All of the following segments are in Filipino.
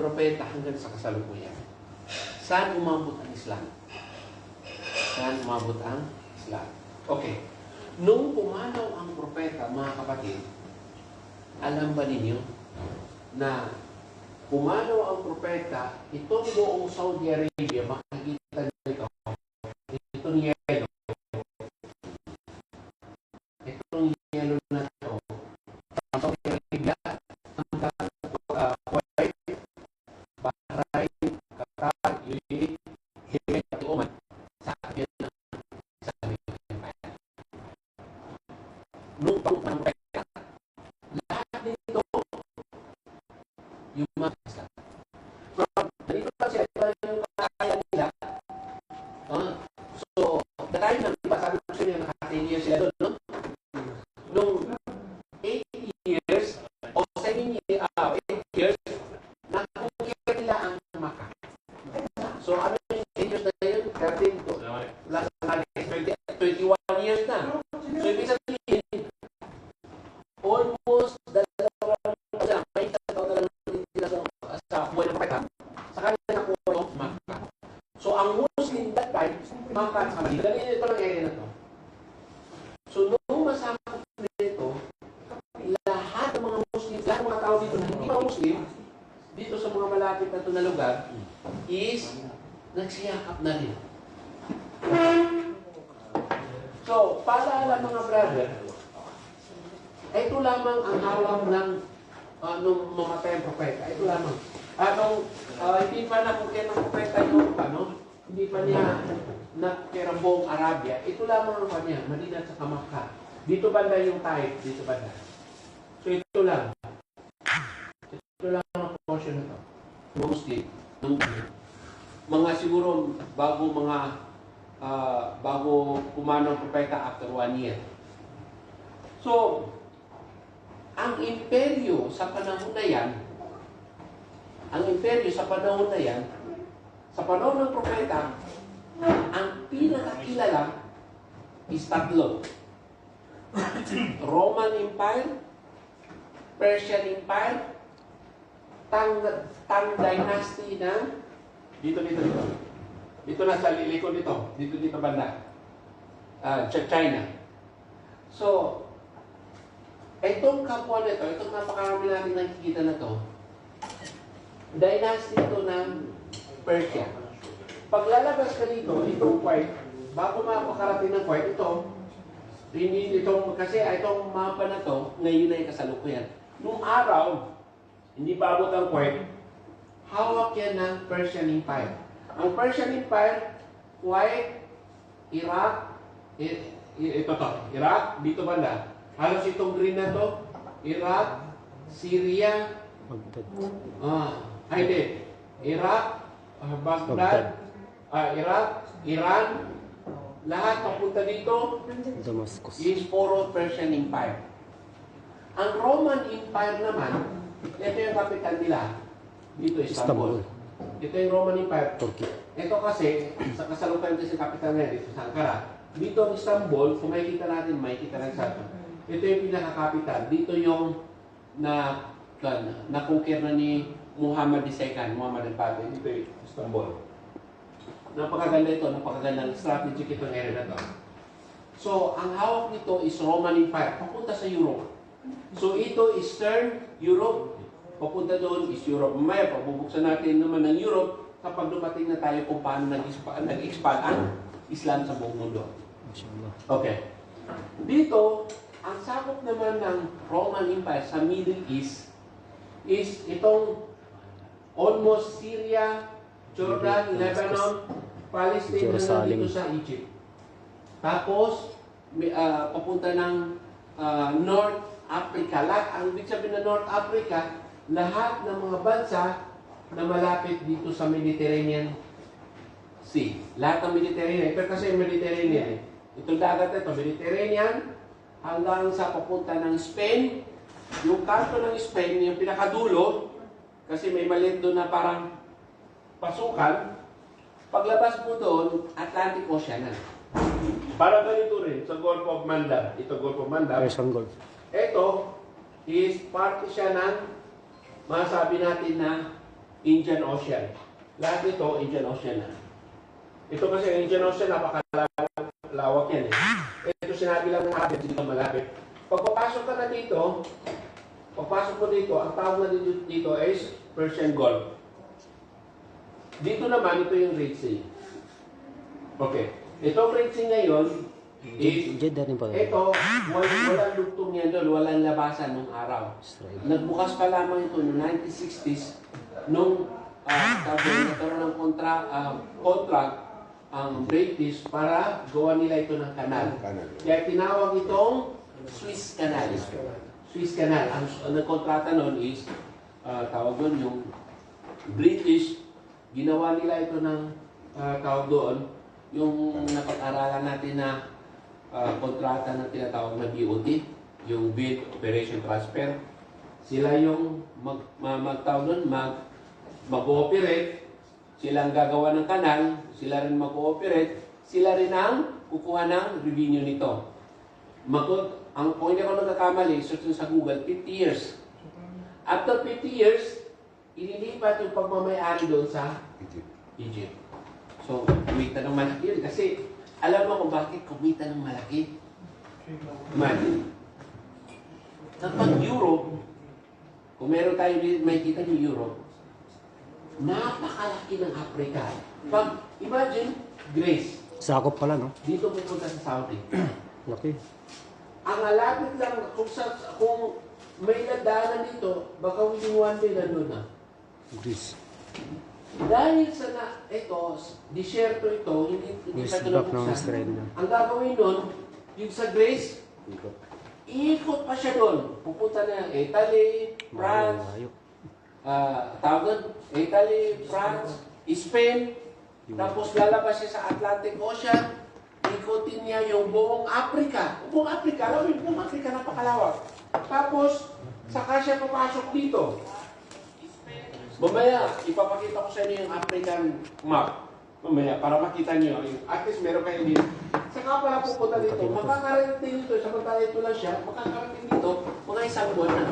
propeta hanggang sa kasalukuyan. Saan umabot ang Islam? Saan umabot ang Islam? Okay. Nung pumanaw ang propeta, mga kapatid, alam ba ninyo na pumanaw ang propeta, itong buong Saudi Arabia, makikita nito, itong yelo, itong yelo na ito, ang Saudi Arabia, Kuwait, Bahrain, Qatar, UAE, Yemen, at Oman, sa akin na nung pang-propeta, lahat nito yung mga Islam. Dito pa sila yung kaya nila. So, the time na, diba sabi ko sila, naka-10 years sila doon, no? Nung 8 years, o 7 years, nakukira nila ang Makkah. So, ano yung 8 years na yun? 13 to. Last 21 years na. So, ibig sabihin, almost dalawang may isang taon na lang sa buhay ng propeta, sa kanila nakuha yung Makkah. So, ang Muslim that time, Makkah sa Madina. Ganyan ito lang area na to. So, nung masama nito, lahat ng mga Muslim, lahat ng mga tao dito na hindi mga Muslim, dito sa mga malapit na ito na lugar, is nagsiyakap na rin. So, para mga brother, ito lamang ang hawak ng nung mamatay ang propeta. Ito lamang. Hindi pa nakukir ng propeta yung hindi pa niya nakukir ang buong Arabia. Ito lamang ang kanya, Madina at saka Makkah. Dito banda yung Taif, dito banda. So ito lang. Ito lang ang portion na ito. Mostly, mga siguro bago pumanong propeta after 1 year. So, ang imperyo sa panahon na yan, sa panahon ng propeta, ang pinakakilala is tatlo. Roman Empire, Persian Empire, Tang Dynasty ng dito. Dito na sa likod nito. Dito banda. China. So, itong kapwa na ito, itong napakarami natin nakikita na ito, dynasty ito ng Persia. Pag lalabas ka dito, itong Kuwait, bago makakarating ng Kuwait, kasi itong mapa na ito, ngayon ay kasalukuyan. Nung araw, hindi pa abot ang Kuwait, hawak yan ng Persian Empire. Ang Persian Empire, Kuwait, Iraq, Iraq, dito banda. Halos itong green na to, Iraq, Syria, Iraq, Baghdad, Iraq, Iran, lahat papunta dito, Damascus. is puro Persian Empire. Ang Roman Empire naman, ito yung kapital nila, dito Istanbul. Ito yung Roman Empire. Turkey. Ito kasi, sa kasalukuyan kasi kapital nila dito sa Ankara. Dito ang Istanbul, kung makikita natin lang sa ito. Ito yung pinaka-capital. Dito yung nakukir na ni Muhammad II, Muhammad al-Fatih. Dito yung Istanbul. Napakaganda ito, napakaganda strategic itong area na ito. So, ang hawak nito is Roman Empire, papunta sa Europe. So, ito Eastern Europe, papunta doon is Europe. Mamaya, pagbubuksan natin naman ng Europe kapag dumating na tayo kung paano nag-expand ang Islam sa buong mundo. Okay. Dito, ang sakop naman ng Roman Empire sa Middle East is itong almost Syria, Jordan, Lebanon, Palestine, hanggang dito sa Egypt. Tapos, papunta ng North Africa. Ang ibig sabihin ng North Africa, lahat ng mga bansa na malapit dito sa Mediterranean Sea. Lahat ng Mediterranean. Pero kasi Mediterranean, itong dagat ito, Mediterranean, hanggang sa papunta ng Spain. Yung kanto ng Spain, yung pinakadulo, kasi may maliit doon na parang pasukan. Paglabas mo doon, Atlantic Ocean na. Para ganito rin, sa Gulf of Mandab. Ito, Gulf of Mandab. Persian Gulf. Ito is part siya ng masabi natin na Indian Ocean. Lahat ito, Indian Ocean na. Ito kasi Indian Ocean, napakalawak yan eh. Ito sinabi lang ng malapit, dito malapit. Pagpapasok ka na dito, pagpasok mo dito, ang tawag na dito is Persian Gulf. Dito naman, ito yung Red Sea. Okay. Itong Red Sea ngayon, ito, walang lugtong yan doon, walang labasan nung araw. Nagbukas pa lamang ito noong 1960s, nung nagkaroon ng contract ang British para gawa nila ito ng kanal. Kaya tinawag itong Swiss Canal. Swiss Canal. Ang nagkontrata noon is, tawag doon yung British, ginawa nila ito ng tawag doon, yung napag-aralan natin na kontrata na tinatawag na BOT, yung Build Operation Transfer. Sila yung mag-tawag doon, mag-ooperate, silang gagawa ng kanal, sila rin mag-ooperate, sila rin ang kukuha ng revenue nito. Kung hindi ako nagkakamali, search sa Google, 50 years. After 50 years, ililipat yung pagmamayari doon sa Egypt. So, kumita ng malaki yun. Kasi, alam mo kung bakit kumita ng malaki? Imagine. Kapag Europe, kung meron tayo makikita yung Europe, napakalaki ng Africa. Pag, imagine, Greece. Sakop pala, no? Dito pupunta sa Saudi. Laki. Ang alapit lang, kung may nadaanan dito, baka within 1 day nandun na. Greece. Dahil sa ito, disyerto ito, hindi West pa ito back ng nabuksan. Australia. Ang gagawin nun, yung sa Greece, iikot pa siya doon. Pupunta na Italy, France, Italy, France, Spain, tapos lalabas siya sa Atlantic Ocean, ikutin niya yung buong Africa. Buong Africa, alam mo yung buong Africa napakalawak. Tapos, saka siya papasok dito. Mamaya, ipapakita ko sa inyo yung African map. Mamaya, para makita niyo. At least meron kayo dito. Saka pala pupunta dito. Makakarating dito. Samantala ito lang siya. Makakarating dito. Mga isang buwan na.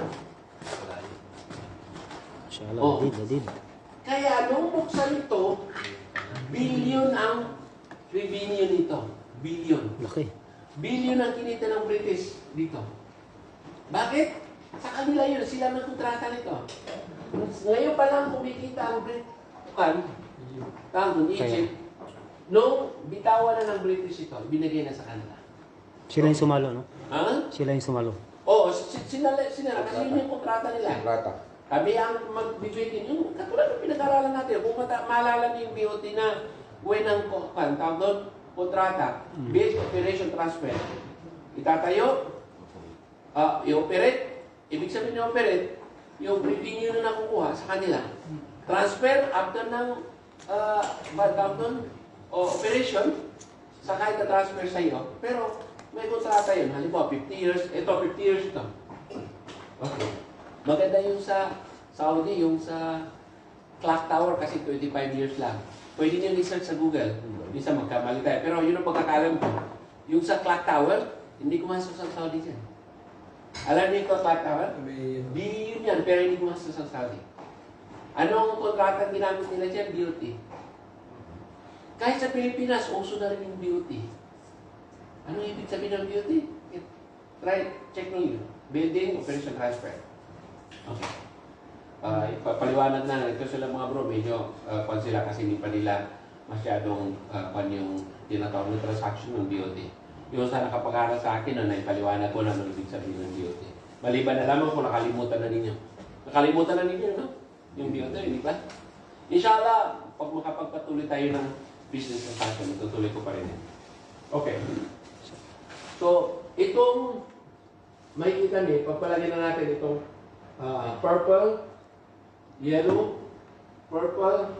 Inshallah, nadid. Kaya nung buksan ito, billion ang revenue nito. Billion. Laki. Billion ang kinita ng British dito. Bakit? Sa kanila yun. Sila nagkontrata nito. Ngayon pa lang kumikita ang Egypt, nung bitawan na ng British ito, binigay na sa kanila. Sila yung sumalo, no? Ha? Sila yung sumalo. Oo, sila kasi yun yung kontrata nila. Kami ang magbibigay yung katulad ng pinag-aralan natin. Kung maalala niyo yung BOT na buhay ng tawag doon, kontrata, base operation transfer. Itatayo, i-operate, ibig sabihin i-operate, yung revenue na nakukuha sa kanila. Transfer after ng operation, saka ita-transfer sa iyo. Pero may kontrata yun. Halimbawa, 50 years, ito 50 years ito. Okay. Maganda yung sa Saudi, yung sa clock tower kasi 25 years lang. Pwede niyo i-search sa Google. Bisa magkamali tayo. Pero yun ang pagkakalam ko. Yung sa clock tower, hindi kumasok sa Saudi dyan. Alam niyo yung clock tower? Billion yan, pero hindi kumasok sa Saudi. Anong kontrata ginamit nila dyan? BOT. Kahit sa Pilipinas, uso na rin yung BOT. Ano ibig sabihin ng BOT? Try, check nyo yun. Building Operation Transfer. Okay. Paliwanag na, ito sila mga bro, medyo kung sila kasi hindi pa nila masyadong yung tinatawag ng transaction ng BOT. Yung sa nakapag-aral sa akin, naipaliwanag ko na ano ibig sabihin ng BOT. Maliban na lamang kung nakalimutan na ninyo. Nakalimutan na ninyo, no? Yung BOT, hindi ba? Inshallah, pag makapagpatuloy tayo ng business transaction, itutuloy ko pa rin yan. Okay. So, itong makikita niyo, pagpalagyan na natin itong purple, yellow, purple,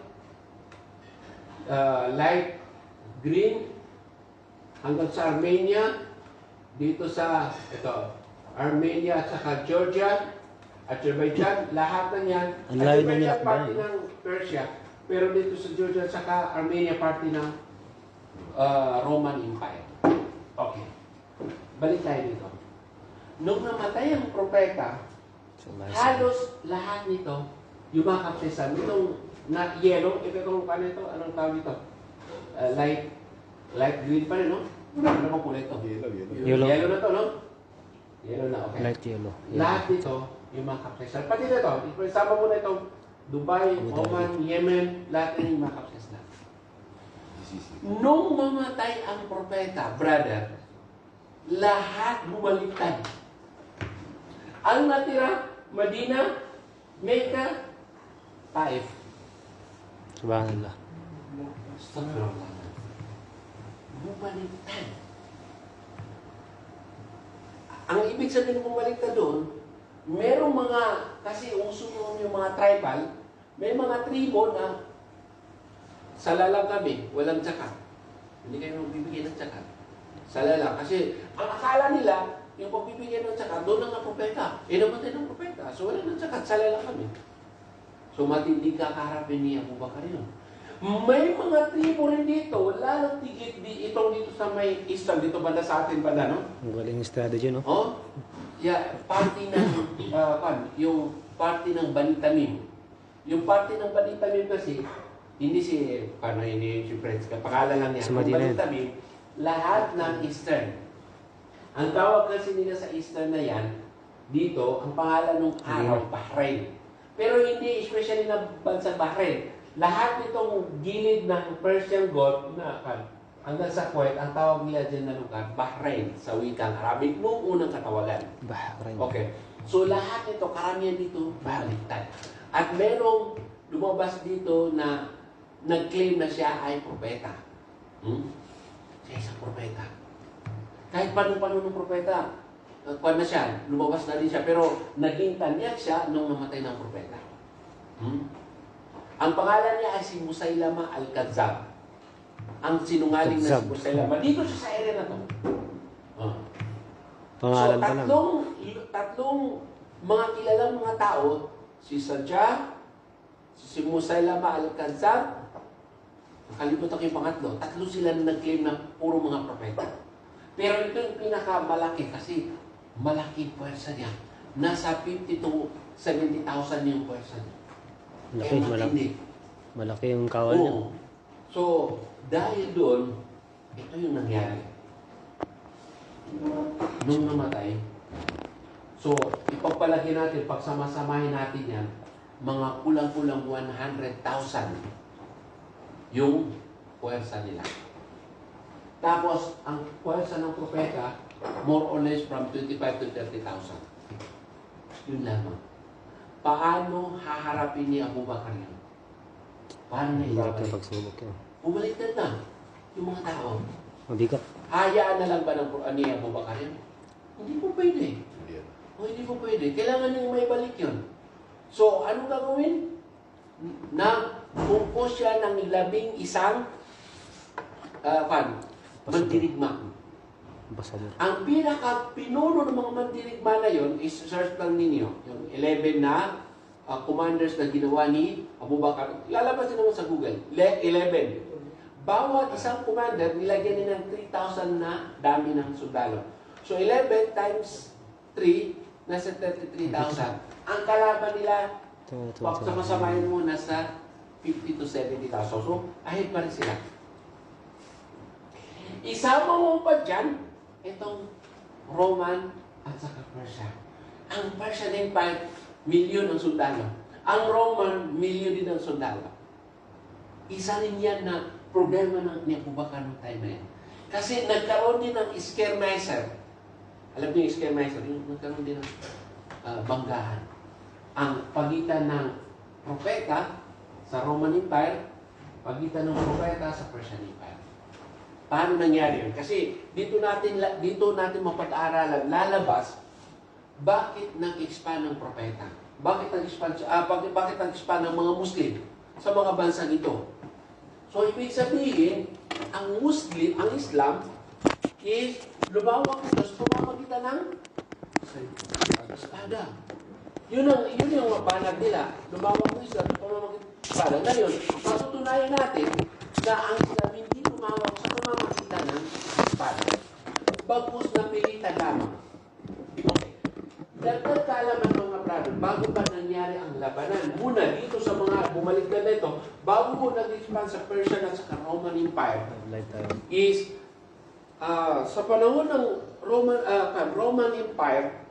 light green, hanggang sa Armenia, dito sa, Armenia at saka Georgia, Azerbaijan, lahat na yan. Azerbaijan party ng Persia, pero dito sa Georgia at saka Armenia party ng Roman Empire. Okay. Balik tayo dito. Nung namatay ang propeta, halos lahat nito yumakap itong na yellow, itong ano ito, anong tawag ito? Light green pa rin, no? Ano bang kulay ito? Yellow. Yellow na to, no? Yellow na, okay. Light yellow. Lahat dito, yumakap sa Islam. Pati na ito, isama mo na itong Dubai, Oman, Yemen, lahat na yumakap sa Islam. Nung mamatay ang propeta, brother, lahat bumaliktad. Ang natira, Medina, Mecca, Taif. Subhanallah. Astagfirullah. Bumaliktad. Ang ibig sabihin ng bumaliktad doon, merong mga, kasi uso noon yung mga tribal, may mga tribo na sala lang kami, walang tsakat. Hindi kayo magbibigay ng tsakat. Sala lang. Kasi ang akala nila, yung pagbibigay ng tsakat, doon lang ang propeta. Namatay ng propeta. So wala ng tsakat, sala lang kami. So matindi kakaharapin ni Abu Bakar yun. May mga tribo rin dito, lalong tigit itong dito sa may Islam, dito banda sa atin banda, no? Ang galing strategy, no? Oh? Yeah, party ng, yung party ng Bani Tamim. Yung party ng Bani Tamim kasi, hindi si Prince, pangalan lang niya. Si Yung Madina. Bani Tamim, lahat ng Eastern. Ang tawag kasi nila sa Eastern na yan, dito, ang pangalan ng araw, Bahrain. Pero hindi especially na bansa Bahrain. Lahat itong gilid ng Persian Gulf na hanggang sa Kuwait, ang tawag nila dyan na lugar, Bahrain, sa wikang Arabic, noong unang katawagan. Bahrain. Okay. So lahat ito, karamihan dito, baliktad. At merong lumabas dito na nag-claim na siya ay propeta. Siya isang propeta. Kahit paano ng propeta, na siya, lumabas na din siya, pero naging tanyag siya nung namatay ng propeta. Ang pangalan niya ay si Musaylama al-Kadzab. Ang sinungaling na si Musaylama. Dito siya sa area na to. Pangalan pa lang. Tatlong mga kilalang mga tao, si Sajjah, si Musaylama al-Kadzab, nakalimutan ko yung pangatlo, tatlo sila na nag-claim na puro mga propeta. Pero ito yung pinakamalaki kasi malaki puwersa niya. Nasa 50 to 70,000 yung puwersa niya. Malaki yung kawal niya. So, dahil doon, ito yung nangyari. Nung namatay, so, ipagpalagay natin, pagsama-samahin natin yan, mga kulang-kulang 100,000 yung puwersa nila. Tapos, ang puwersa ng propeta, more or less from 25 to 30,000. Yun lamang. Paano haharapin ni Abu Bakar yun? Paano na Hirap na ibabalik? pagsubok yun. Bumaliktad na yung mga tao. Mabigat. Hayaan na lang ba ng ni Abu Bakar yun? Hindi po pwede. Hindi po pwede. Kailangan niyang may balik yun. So, ano gagawin? Na kumpos siya ng 11 mandirigma. Ambasador. Ang pinaka-pinuno ng mga mandirigma na yon is search lang ninyo. Yung 11 na commanders na ginawa ni Abu Bakar. Lalabas din naman sa Google. 11. Bawat isang commander, nilagyan nila ng 3,000 na dami ng sundalo. So 11 times 3, nasa 33,000. Ang kalaban nila, pag samasamahin mo, nasa 50 to 70,000. So, ahead pa rin sila. Isama mo pa dyan, itong Roman at saka Persia. Ang Persian Empire, milyon ang sundalo. Ang Roman, milyon din ang sundalo. Isa rin yan na problema ni Abu Bakar noong time na yan. Kasi nagkaroon din ng skirmisher. Alam niyo yung skirmisher? Nagkaroon din ng banggahan. Ang pagitan ng propeta sa Roman Empire, pagitan ng propeta sa Persian Empire. Paano nangyari yun? Kasi dito natin mapag-aaralan, lalabas, bakit nag-expand ng propeta? Bakit nag-expand ng mga Muslim sa mga bansang ito? So, ibig sabihin, ang Islam, is lumawak ito sa pamamagitan ng espada. Yun yung mapanag nila. Lumawak ng Islam sa pamamagitan ng espada. Ngayon, patutunayan natin na ang Islam hindi lumawak sa pamamagitan ng espada. Bagkus na pilitan lamang. Okay. Dagdag kaalaman mga brother, bago pa nangyari ang labanan, muna dito bumaliktad na ito, bago nag-expand sa Persian at sa Roman Empire, Light tayo. is sa panahon ng Roman Empire,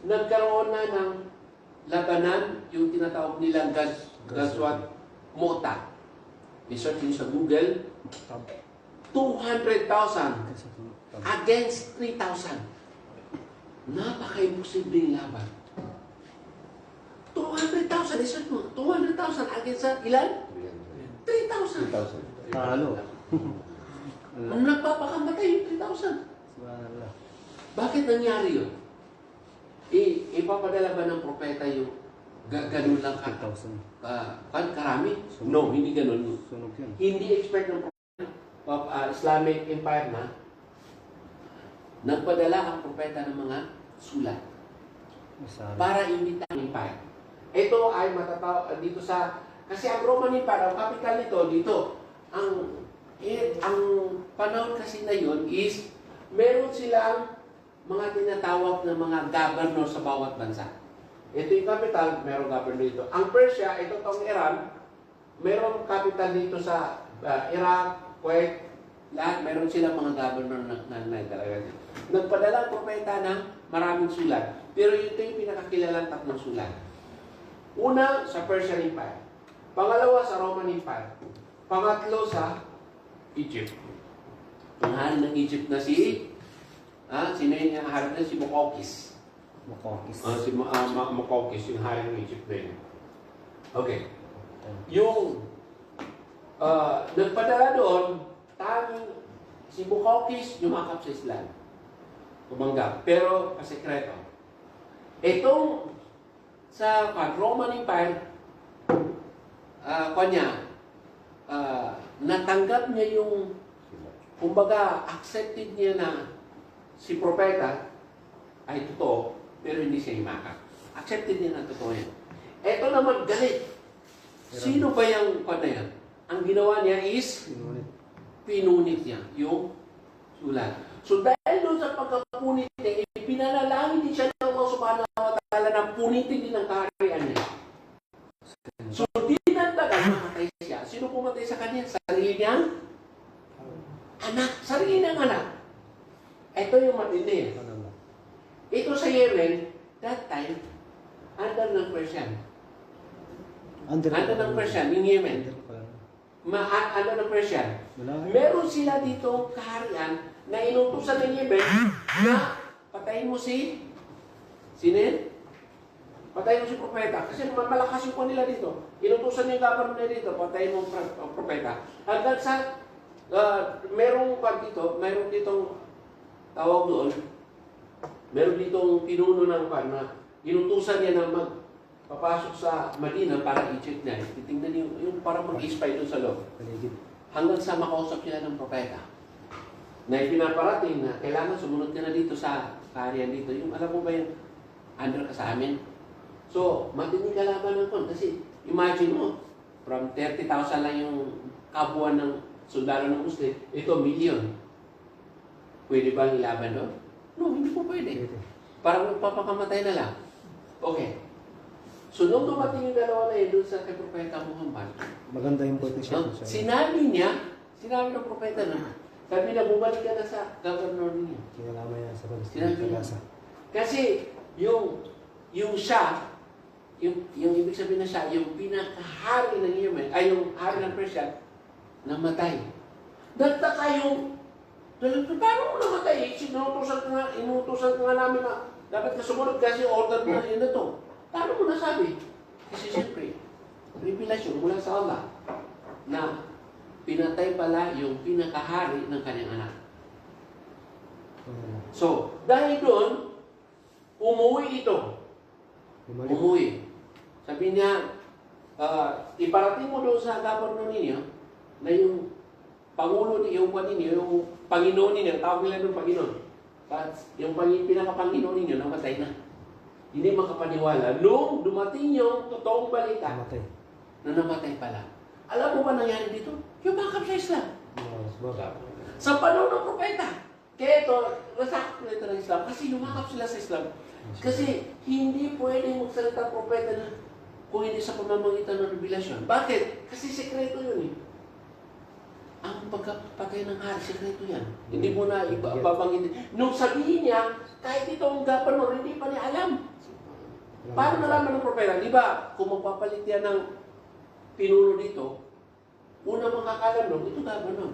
nagkaroon na ng labanan, yung tinatawag nilang Gazwat Mota. I-search nyo sa Google, 200,000 against 3,000. Napaka-imposibleng laban. 200,000, i-search mo, 200,000 against ilan? 3,000. 3,000. Talo. Ang nagpapakamatay yung 3,000. Wala. Bakit nangyari yun? Ipapadala ba ng propeta yung ganun lang 3,000. karami? No, hindi ganun. Sunog yun. Hindi expect ng Islamic Empire na nagpadala ang propeta ng mga sulat Masarap. para imbita ang empire. Ito ay matatawag dito sa, kasi ang Roman Empire, ang capital nito, dito, ang panahon kasi na yun is, meron silang mga tinatawag na mga governor sa bawat bansa. Ito yung capital, meron governor dito. Ang Persia, ito tong Iran, meron capital dito sa Iraq, Kuwait, lahat, meron silang mga governor na talaga. Nagpadala ang propeta ng maraming sulat. Pero ito yung pinakakilalang tatlong sulat. Una, sa Persian Empire. Pangalawa, sa Roman Empire. Pangatlo, sa Egypt. Ang hari ng Egypt na sino yung hari na si Mukawqis. Makokis. Si Mukawqis, yung hari ng Egypt na yun. Okay. Yung nagpadala doon, tanging si Mukawqis yumakap sa Islam. Kumanggap. Pero pasekreto. Itong sa Roman Empire, natanggap niya yung, kumbaga, accepted niya na si propeta ay totoo, pero hindi siya himakap. Accepted niya na totoo yan. Ito naman, galit. Sino ba yung yan? Ang ginawa niya is, pinunit niya yung sulat. So dahil doon sa pagkapunit niya, ipinanalangin din siya ng Allah subhanahu wa ta'ala na punitin din ang kaharian niya. So di nagtagal, mamatay siya. Sino pumatay sa kanya? Sarili niyang anak. Sarili niyang anak. Ito yung matindi. Ito sa Yemen, that time, under ng Persian. Under ng Persian, yung Yemen. Under ng Persian. Meron sila dito kaharian na inutusan ng Yemen na patayin mo sino yun? Patayin mo si propeta. Kasi malakas yung nila dito. Inutusan yung government nila dito, patayin mo ang propeta. Hanggang sa, merong ditong tawag doon, meron ditong pinuno ng na inutusan niya na magpapasok sa Madina para i-check niya. Titingnan yung para mag-spy doon sa loob. Hanggang sa makausap sila ng propeta. Na ipinaparating na kailangan sumunod ka na dito sa kaharian dito. Yung alam mo ba yung under ka sa amin? So, matindi kalaban ng kon. Kasi imagine mo, from 30,000 lang yung kabuuan ng sundalo ng Muslim, ito million. Pwede bang ilaban doon? No, hindi po pwede. Parang magpapakamatay na lang. Okay. So, nung dumating yung dalawa na yun doon sa kay Propeta Muhammad, Maganda yung protection siya. sinabi ng propeta na, sabi na bumalik ka na sa governor niya. Kinalaman niya sa Sinabi niya. Palestina. Kasi yung siya, yung ibig sabihin na siya, yung pinakahari ng Yemen, ay yung hari ng Persia, namatay. Nagtaka yung, paano mo namatay? Inutusan ka nga namin na dapat ka sumunod kasi order mo na to. Paano mo nasabi? Kasi siyempre, revelasyon mula sa Allah na pinatay pala yung pinakahari ng kanyang anak. So, dahil doon, umuwi ito. Umuwi. Sabi niya, iparating mo doon sa governor ninyo na yung Pangulo ninyo, yung Panginoon ninyo, tawag nila doon Panginoon. Yung pinaka-Panginoon ninyo, namatay na. Hindi makapaniwala. Nung dumating yung totoong balita, na namatay pala. Alam mo ba nangyari dito? Yung bakap sa Islam. Sa panahon ng propeta. Kaya ito, nasakit na ito ng Islam kasi lumakap sila sa Islam. Kasi hindi pwede magsalita propeta na kung hindi sa pamamagitan ng revelasyon. Bakit? Kasi sekreto yun eh. Ang pagkapatay ng hari, sekreto yan. Hindi mo na ibabangin. Nung sabihin niya, kahit ito ang governor, hindi pa niya alam. Paano nalaman ng propeta? Di ba, kung magpapalit yan ng pinuno dito, una makakalam nun, ito governor.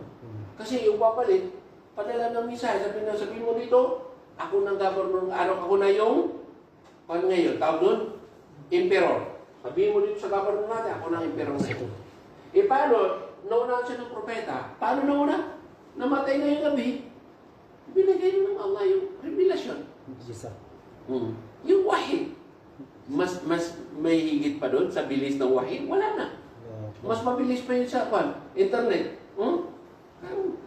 Kasi yung papalit, padala ng mensahe, sabihin mo dito, ako ng governor, ako na yung, paano ngayon, tawag doon? Emperor. Sabihin mo dito sa governor natin, ako na emperor ngayon. Eh paano, nauna siya ng propeta, paano nauna? Namatay na yung gabi, binigay ng Allah yung revelasyon. Isa. Yung wahid. Mas may higit pa doon sa bilis ng wahid, wala na. Mas mabilis pa yun sa internet.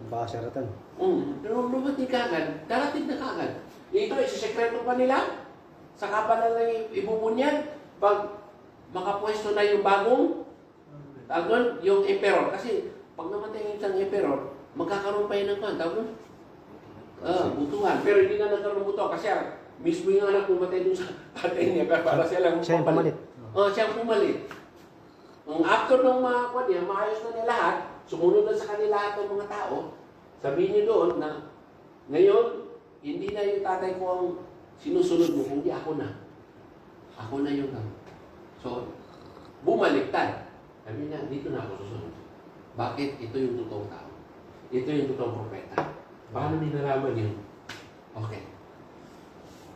Basyaratan. Lumating kagad, darating na kagad. Ito, isisekreto pa nila. Saka pa na lang ibubunyag pag makapwesto na yung bagong tawag yung emperor. Kasi pag namatay yung isang emperor, magkakaroon pa yun ng butuhan. Pero hindi na nagkaroon ng butuhan kasi mismo yung anak pumatay dun sa tatay niya para siya lang Siya yung pumalit. Siya ang pumalit. After ng mga kwan niya, maayos na niya lahat, sumunod na sa kanila lahat ng mga tao, sabihin niyo doon na ngayon, hindi na yung tatay ko ang sinusunod mo, hindi ako na. Ako na yung So, bumaliktad. Sabi niya, dito na ako susunod. Bakit? Ito yung totoong tao. Ito yung totoong propeta. Paano nilalaman yun? Okay.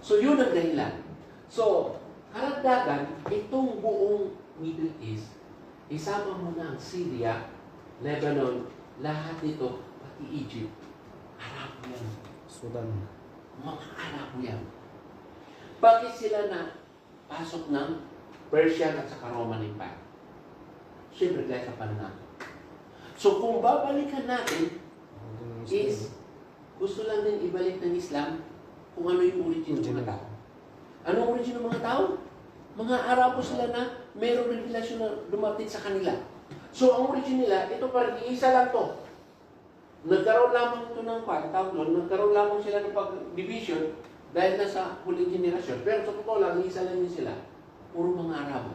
So, yun ang dahilan. So, karagdagan, itong buong Middle East, isama mo na ang Syria, Lebanon, lahat nito, pati Egypt. Arabo yan. Sudan. Mga Arabo yan. Bakit sila na pasok ng Persian at saka Roman Empire? Siyempre dahil sa pananaw. So kung babalikan natin, is gusto lang din ibalik ng Islam kung ano yung origin ng mga tao. Anong origin ng mga tao? Mga Arabo sila na mayroong revelasyon na dumating sa kanila. So ang origin nila, ito pa rin, isa lang to. Nagkaroon lamang ito ng nagkaroon lamang sila ng pag-division dahil na sa huling generasyon. Pero sa totoo lang, isa lang din sila. Puro mga Arabo.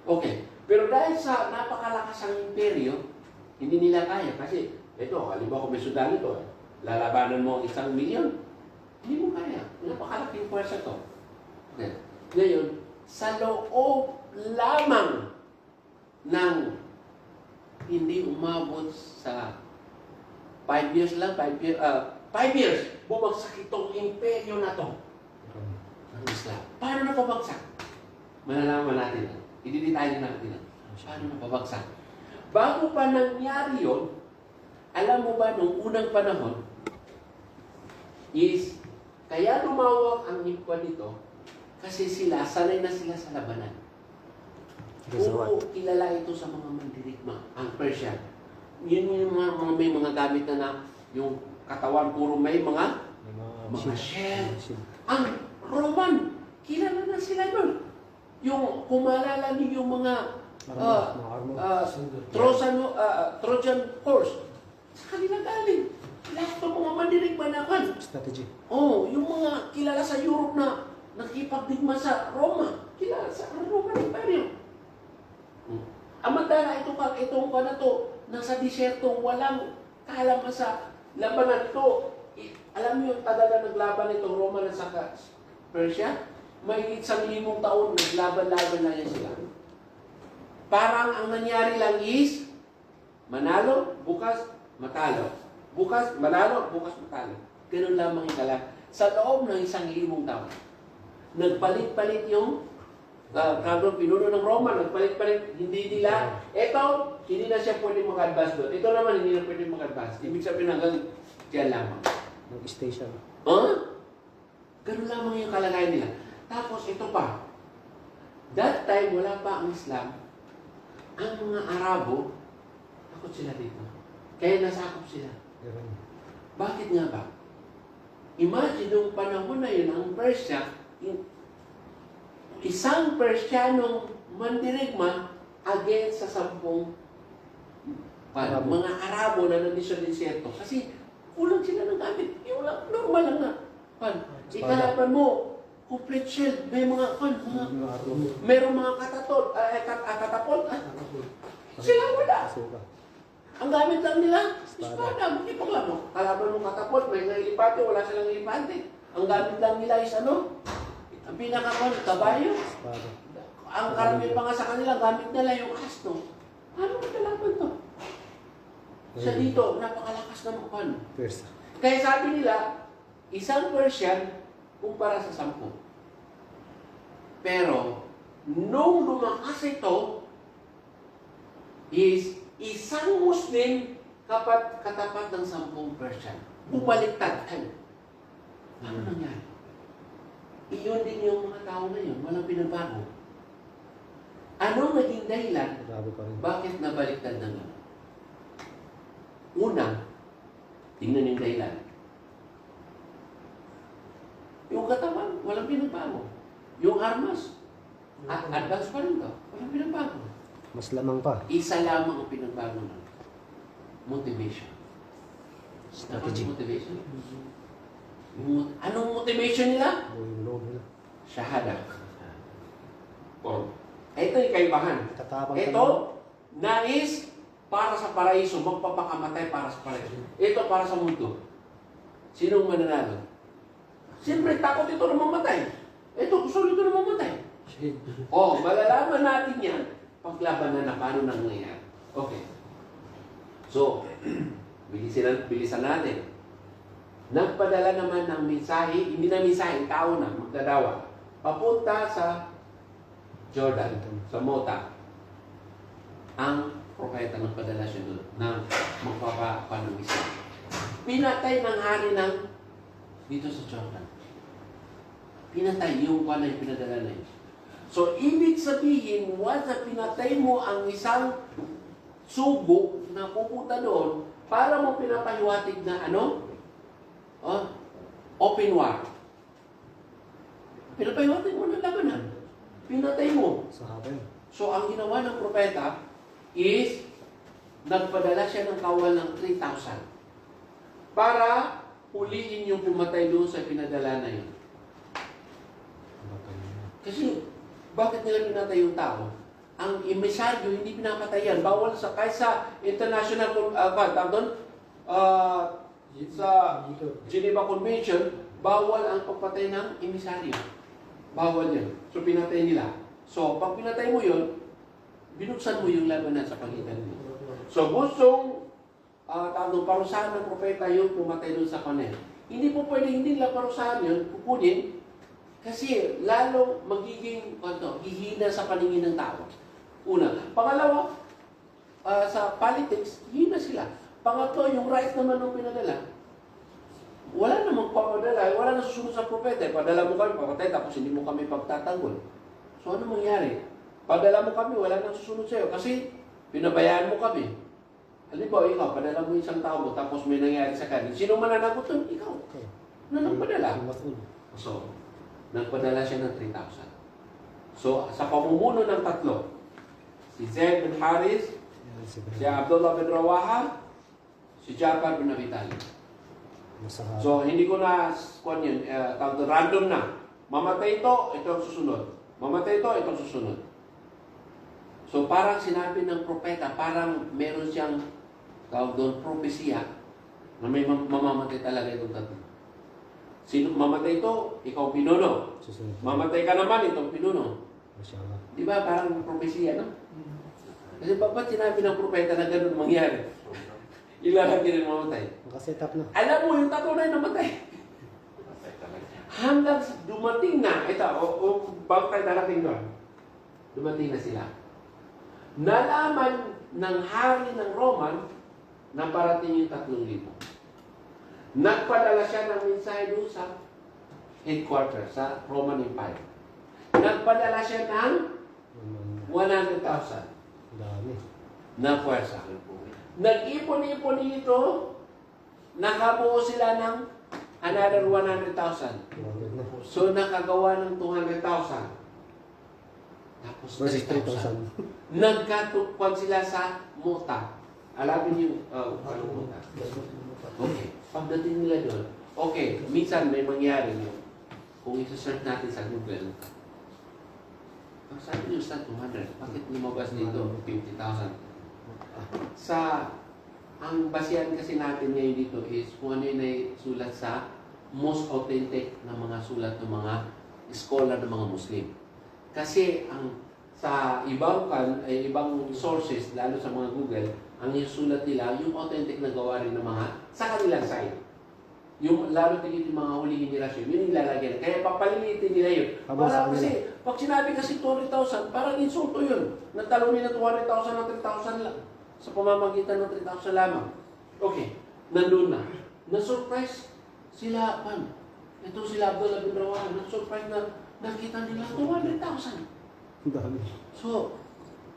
Okay. Pero dahil sa napakalakas ang imperyo, hindi nila kaya. Kasi, ito, halimbawa kung may Sudan ito, lalabanan mo ang 1 milyon. Hindi mo kaya. Napakalaking pwersa to. Okay. Ngayon, sa loob lamang ng hindi umabot sa 5 years lang, 5 years, bumagsak itong imperyo na to ng Islam. Paano na pabagsak? Malalaman natin. Ididetayin natin. Paano na pabagsak? Bago pa nangyari yun, alam mo ba, nung unang panahon, is, kaya lumawak ang impan nito, kasi sanay na sila sa labanan. Puro kilala ito sa mga mandirigma, ang Persian. Yun yung mga may mga gamit na yung katawan, puro may mga shell. Ang Roman, kilala na sila nun. Yung, kung maalala niyo yung mga Trojan horse, sa kanila galing. Lahat ng mga mandirigma na kan. Strategy. Yung mga kilala sa Europe na nakipagdigma sa Roma, kilala sa Roman Imperium. Amantala itong na to, nasa disyerto, walang kaalam sa labanan ito. Alam niyo yung tagal na naglaban itong Roma at saka Persia? May 1,000 taon, naglaban-laban na yan sila. Parang ang nangyari lang is, manalo, bukas, matalo. Bukas, manalo, bukas, matalo. Ganun lamang yung kala. Sa loob ng 1,000 taon, nagpalit-palit yung pinuno ng Roma, nagpalit-palit, hindi nila, eto, hindi na siya pwede mag-advance doon. Ito naman, hindi na pwede mag-advance. Ibig sabihin hanggang dyan lamang. Nag-station. Ganun lamang yung kalagayan nila. Tapos ito pa, that time wala pa ang Islam, ang mga Arabo, takot sila dito. Kaya nasakop sila. Bakit nga ba? Imagine nung panahon na yun, ang Persia, isang Persianong mandirigma against sa 10 mga Arabo na nandito sa disyerto. Kasi kulang sila ng gamit. Yung normal lang na. Ikalaban mo, Complete shield. May mga Yung araw. merong mga katapon. Sila wala. Suka. Ang gamit lang nila, Espada. espada. Hindi pa lang mo. Kalaban mo katapon, may nailipate, wala silang ilipate. Ang gamit lang nila is ano? Ang pinakakon, kabayo. Espada. Ang karamihan pa nga sa kanila, gamit nila yung asto. Paano magkalaban to? Sa dito, napakalakas na mukhan. Persa. Kaya sabi nila, isang Persian kumpara sa 10. Pero, nung lumakas ito, is isang Muslim katapat ng 10 Persian. Bumaliktad. Paano nangyari? Iyon din yung mga tao na yun. Walang pinabago. Anong naging dahilan? Grabe pa rin. Bakit nabaliktad na gano'n? Una, tingnan yung dahilan. Yung katawan, walang pinabago. Yung armas, advance pa rin to. Walang pinabago. Mas lamang pa. Isa lamang ang pinagbago nun. Motivation. Strategy. Motivation? Anong motivation nila? Yung loob nila. Shahada. Ito yung kaibahan. Tatapang ka Ito, nais para sa paraiso, magpapakamatay para sa paraiso. Ito para sa mundo. Sinong mananalo? Siyempre, takot ito na mamatay. Ito, gusto nito na mamatay. Malalaman natin yan paglaban na paano nangyayari. Okay. So, bilisan natin. Nagpadala naman ng mensahe, hindi na mensahe, tao na, magdadawa, papunta sa Jordan, sa Mota. Ang propeta ng padala siya doon na magpapaano ng isa. Pinatay ng hari ng dito sa Jordan. Pinatay yung panay pinadala na yun. So, ibig sabihin, once na pinatay mo ang isang sugo na pupunta doon, para mo pinapahiwatig na ano? Open war. Pinapahiwatig mo ng labanan. Pinatay mo. Sa akin. So, ang ginawa ng propeta is nagpadala siya ng kawal ng 3,000 para huliin yung pumatay doon sa pinadala na yun. Kasi, bakit nila pinatay yung tao? Ang emisaryo, hindi pinapatay yan. Bawal sa, kahit sa international, sa Geneva Convention, bawal ang pagpatay ng emisaryo. Bawal yan. So, pinatay nila. So, pag pinatay mo yun, binuksan mo yung labanan sa pagitan mo. So, gustong parusahan ng propeta yung pumatay doon sa kanel. Hindi po pwede, hindi nila parusahan yun, kukunin, kasi lalong magiging hihina sa paningin ng tao. Una. Pangalawa, sa politics, hihina sila. Pangatlo, yung right naman ng pinadala. Wala namang papadala, wala na susunod sa propeta. Padala mo kami, papatay, tapos hindi mo kami pagtatanggol. So, ano mangyari? Padala mo kami, wala nang susunod sa'yo. Kasi, pinabayaan mo kami. Halimbawa, ikaw, padala mo isang tao mo, tapos may nangyari sa kanya. Sino mananagot doon? Ikaw. Na nagpadala. So, nagpadala siya ng 3,000. So, sa pamumuno ng tatlo, si Zaid bin Haris, si Abdullah bin Rawaha, si Ja'far bin Abi Talib. So, hindi ko na, random na. Mamatay ito, ito ang susunod. Mamatay ito, ito ang susunod. So, parang sinabi ng propeta, parang meron siyang, tawag doon, propesya, na may mamamatay talaga itong tatlo. Sino mamatay ito, ikaw pinuno. Mamatay ka naman, itong pinuno. Di ba, parang propesya, no? Kasi ba't sinabi ng propeta na ganun mangyari? Ilalagay rin mamatay. Nakaset-up na. Alam mo, yung tatlo na yung namatay. Hanggang dumating na, ito, bago tayo darating doon, dumating na sila. Nalaman ng hari ng Roman na parating yung 3,000. Nagpadala siya ng mensahe doon sa headquarters, sa Roman Empire. Nagpadala siya ng 100,000 Dami. na puwersa. Nag-ipon-ipon dito, nakabuo sila ng another 100,000. So, nakagawa ng 200,000. Tapos, Versus 3,000. Nagkatupad sila sa Mota. Alamin niyo, Mota. Okay. Pagdating nila doon, okay, minsan may mangyari mo. kung isa-search natin sa Google, ang sabi niyo sa 200, bakit lumabas dito 50,000? Ang basihan kasi natin ngayon dito is kung ano yung sulat sa most authentic na mga sulat ng mga scholar ng mga Muslim. Kasi sa ibang sources, lalo sa mga Google, ang sulat nila, yung authentic na gawa rin ng mga sa kanilang side. Yung lalo tingin yung mga huling generasyon, yun yung lalagyan. Kaya papalilitin nila yun. Para kasi, pag sinabi kasi 200,000, parang insulto yun. Natalunin na 200,000 ng 3,000 lang. Sa pamamagitan ng 3,000 lamang. Okay, nandun na. Na-surprise sila, ito sila Abdullah bin Rawaha, na-surprise na nakita nila 200,000. Ang dami. So,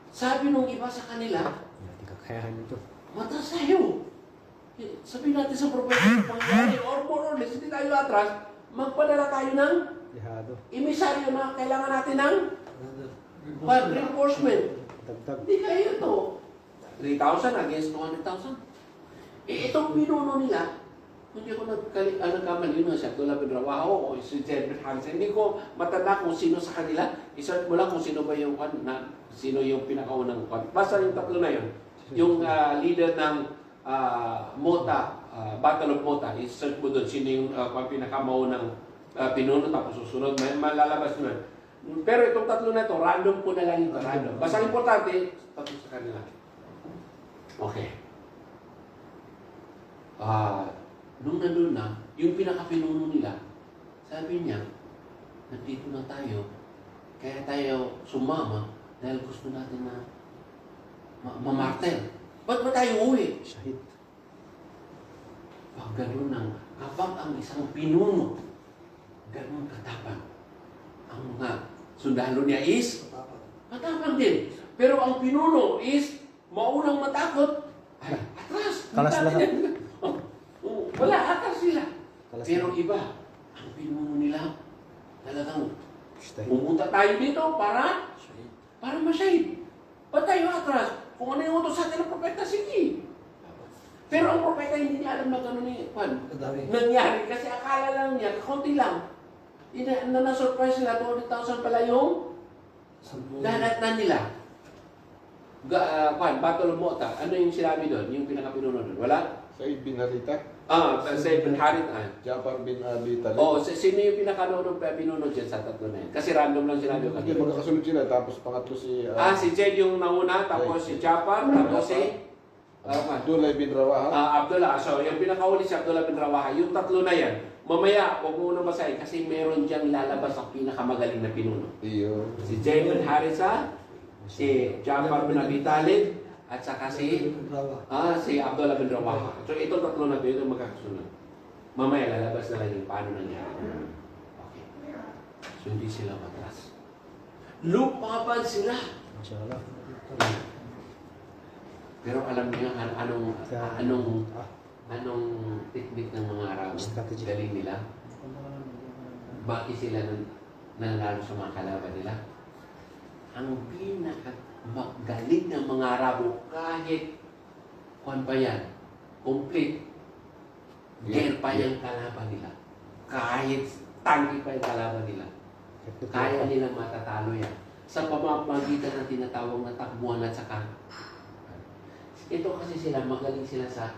sabi nung iba sa kanila, Hindi kakayahan nito. mataas tayo. Sabihin natin sa propeta ng pangyayari, or more or less, hindi tayo atras, magpadala tayo ng Lihado. emisaryo na kailangan natin ng reinforcement. Dagdag. Hindi kayo ito. 3,000 against 200,000. Itong pinuno nila, hindi ko nagkamali yun nga si Abdullah bin Rawaha o si Zaid bin Haritha. Hindi ko matanda kung sino sa kanila. I-search mo lang kung sino ba yung sino yung pinakaunang basta yung tatlo na yun. Yung leader ng Battle of Mota, i-search mo doon sino yung pinakamaunang pinuno tapos susunod. Malalabas naman. Pero itong tatlo na ito, random ko na lang ito. Random. Basta importante, tatlo sa kanila. Okay. Nung nandun na, yung pinakapinuno nila, sabi niya, nandito na tayo, kaya tayo sumama dahil gusto natin na mamartel. Ba't ba tayo uwi? Shahid. Pag ganun kapag ang isang pinuno, ganun katapang, ang mga sundalo niya is matapang din. Pero ang pinuno is maunang matakot, ay, atras. Kalas lahat. Wala, atras sila. Kalas Pero lahat. iba, ang pinuno nila, talagang Shahid. pumunta tayo dito para masyahid. Ba't tayo atras? Kung ano yung utos sa atin ng propeta, sige. Pero ang propeta hindi niya alam na gano'n nangyari. Kasi akala lang niya, kaunti lang. Na-surprise sila, 200,000 pala yung lahat nila. Battle of Mota. Ano yung sinabi doon? Yung pinakapinuno doon? Wala? Said bin Harita, Zaid bin Haritha. Jafar bin Abi Talib. Sino yung pinuno dyan sa tatlo na yan? Kasi random lang sinabi ko Hindi, kanina. magkakasunod sila. Tapos pangatlo si Si Zaid yung nauna, tapos si Jafar, tapos si Abdullah bin Rawaha. Abdullah. So, yung pinakauli si Abdullah bin Rawaha, yung tatlo na yan, mamaya, huwag mo na basahin kasi meron diyang lalabas ang pinakamagaling na pinuno. Iyo. Si Zaid bin Haritha, si Jafar bin Abi Talib, at saka si Abdullah bin Rawaha. So, itong tatlo na ito, yung magkakasunod. Mamaya, lalabas na lang yung paano nangyari. Okay. So, hindi sila matras. Lupaban sila. Mashallah. Pero alam niyo anong technique ng mga Arabo? Strategy. Galing nila. Bakit sila nanalo sa mga kalaban nila? Ang pinakamagaling ng mga Arabo, kahit kung pa yan, complete, gear pa yung kalaban nila. Kahit tanki pa yung kalaban nila. Kaya nilang matatalo yan. Sa pamamagitan ng tinatawag na takbuhan at saka ito kasi sila, magaling sila sa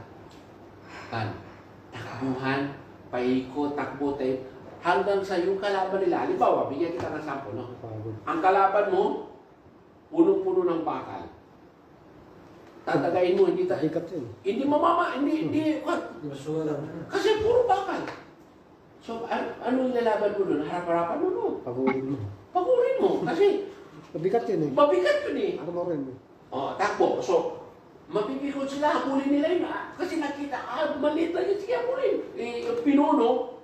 takbuhan, paikot, takbo, hanggang sa yung kalaban nila. Halimbawa, bigyan kita ng sample, no? Ang kalaban mo, punong-puno ng bakal. Tatagayin mo, hindi mamama, hindi, kasi puro bakal. So, ano yung lalaban mo doon? Harap-harapan mo, no? Pagurin mo, kasi Mabigat yun eh. mabigat yun eh. Ano mo rin? Takbo. So, mapipikot sila, habulin nila yun. Kasi nakita, maliit lang yun, sige habulin. Yung pinuno,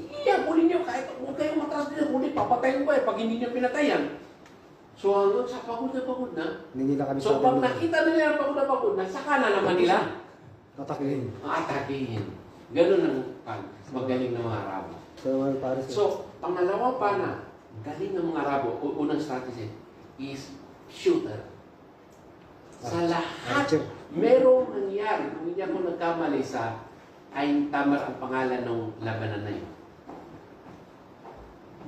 habulin nyo, kahit huwag kayong matras nila, habulin, papatayin ko pag hindi nyo pinatayan. So, hanggang sa pagod na, Hindi nila kami so pag nakita nila ang pagod na, saka na naman nila Atakihin. atakihin. Ganun ang magaling ng mga Arabo. So, pangalawa pa na, galing ng mga Arabo, unang strategy is shooter. Sa lahat, merong nangyari. Kung hindi ako nagkamali sa, ay tama ang pangalan ng labanan na yun.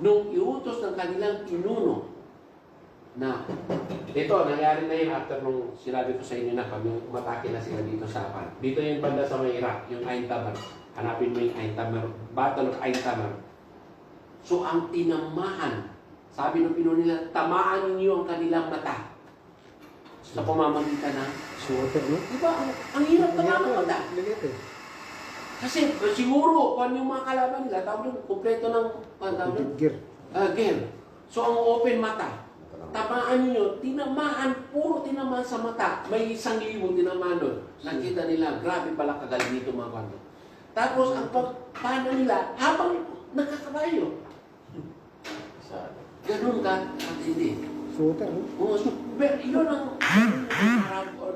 nung iutos ng kanilang pinuno na ito, nangyari na yun after nung sinabi ko sa inyo na kami umatake na sila dito sa Apan. Dito yung banda sa may Iraq, yung Ain Tamar. Hanapin mo yung Ain Tamar, Battle of Ain Tamar. So ang tinamahan, sabi ng pinuno nila, tamaan ninyo ang kanilang mata sa pamamagitan ng Shooter, no? diba? Ang hirap tamaan ng mata. Lilit eh. Kasi siguro, kung yung mga kalaban nila, tawag doon, kompleto ng Gear. gear. So ang open mata, tamaan ninyo, tinamaan, puro tinamaan sa mata. May 1,000 tinamaan doon. Nakita nila, grabe pala kagaling dito mga kanto. Tapos ang pagpano nila, habang nakakabayo. Ganun ka, at hindi. Shooter, no? Oo, so, yun ang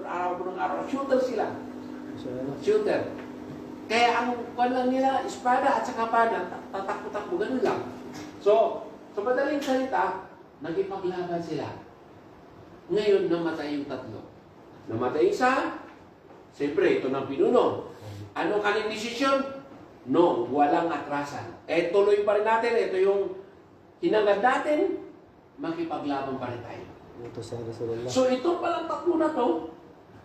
araw ng araw. Shooter sila. Masaya. Shooter. Kaya ang kwan lang nila, espada at saka pana, tatakbo-takbo, ganun lang. So, sa madaling salita, nagipaglaban sila. Ngayon, namatay yung tatlo. Namatay isa, siyempre, ito ng pinuno. Ano kanyang desisyon? No, walang atrasan. Eh, tuloy pa rin natin. Ito yung hinangad natin, makipaglaban pa rin tayo. Ito sa Rasulullah. So, ito palang tatlo na to,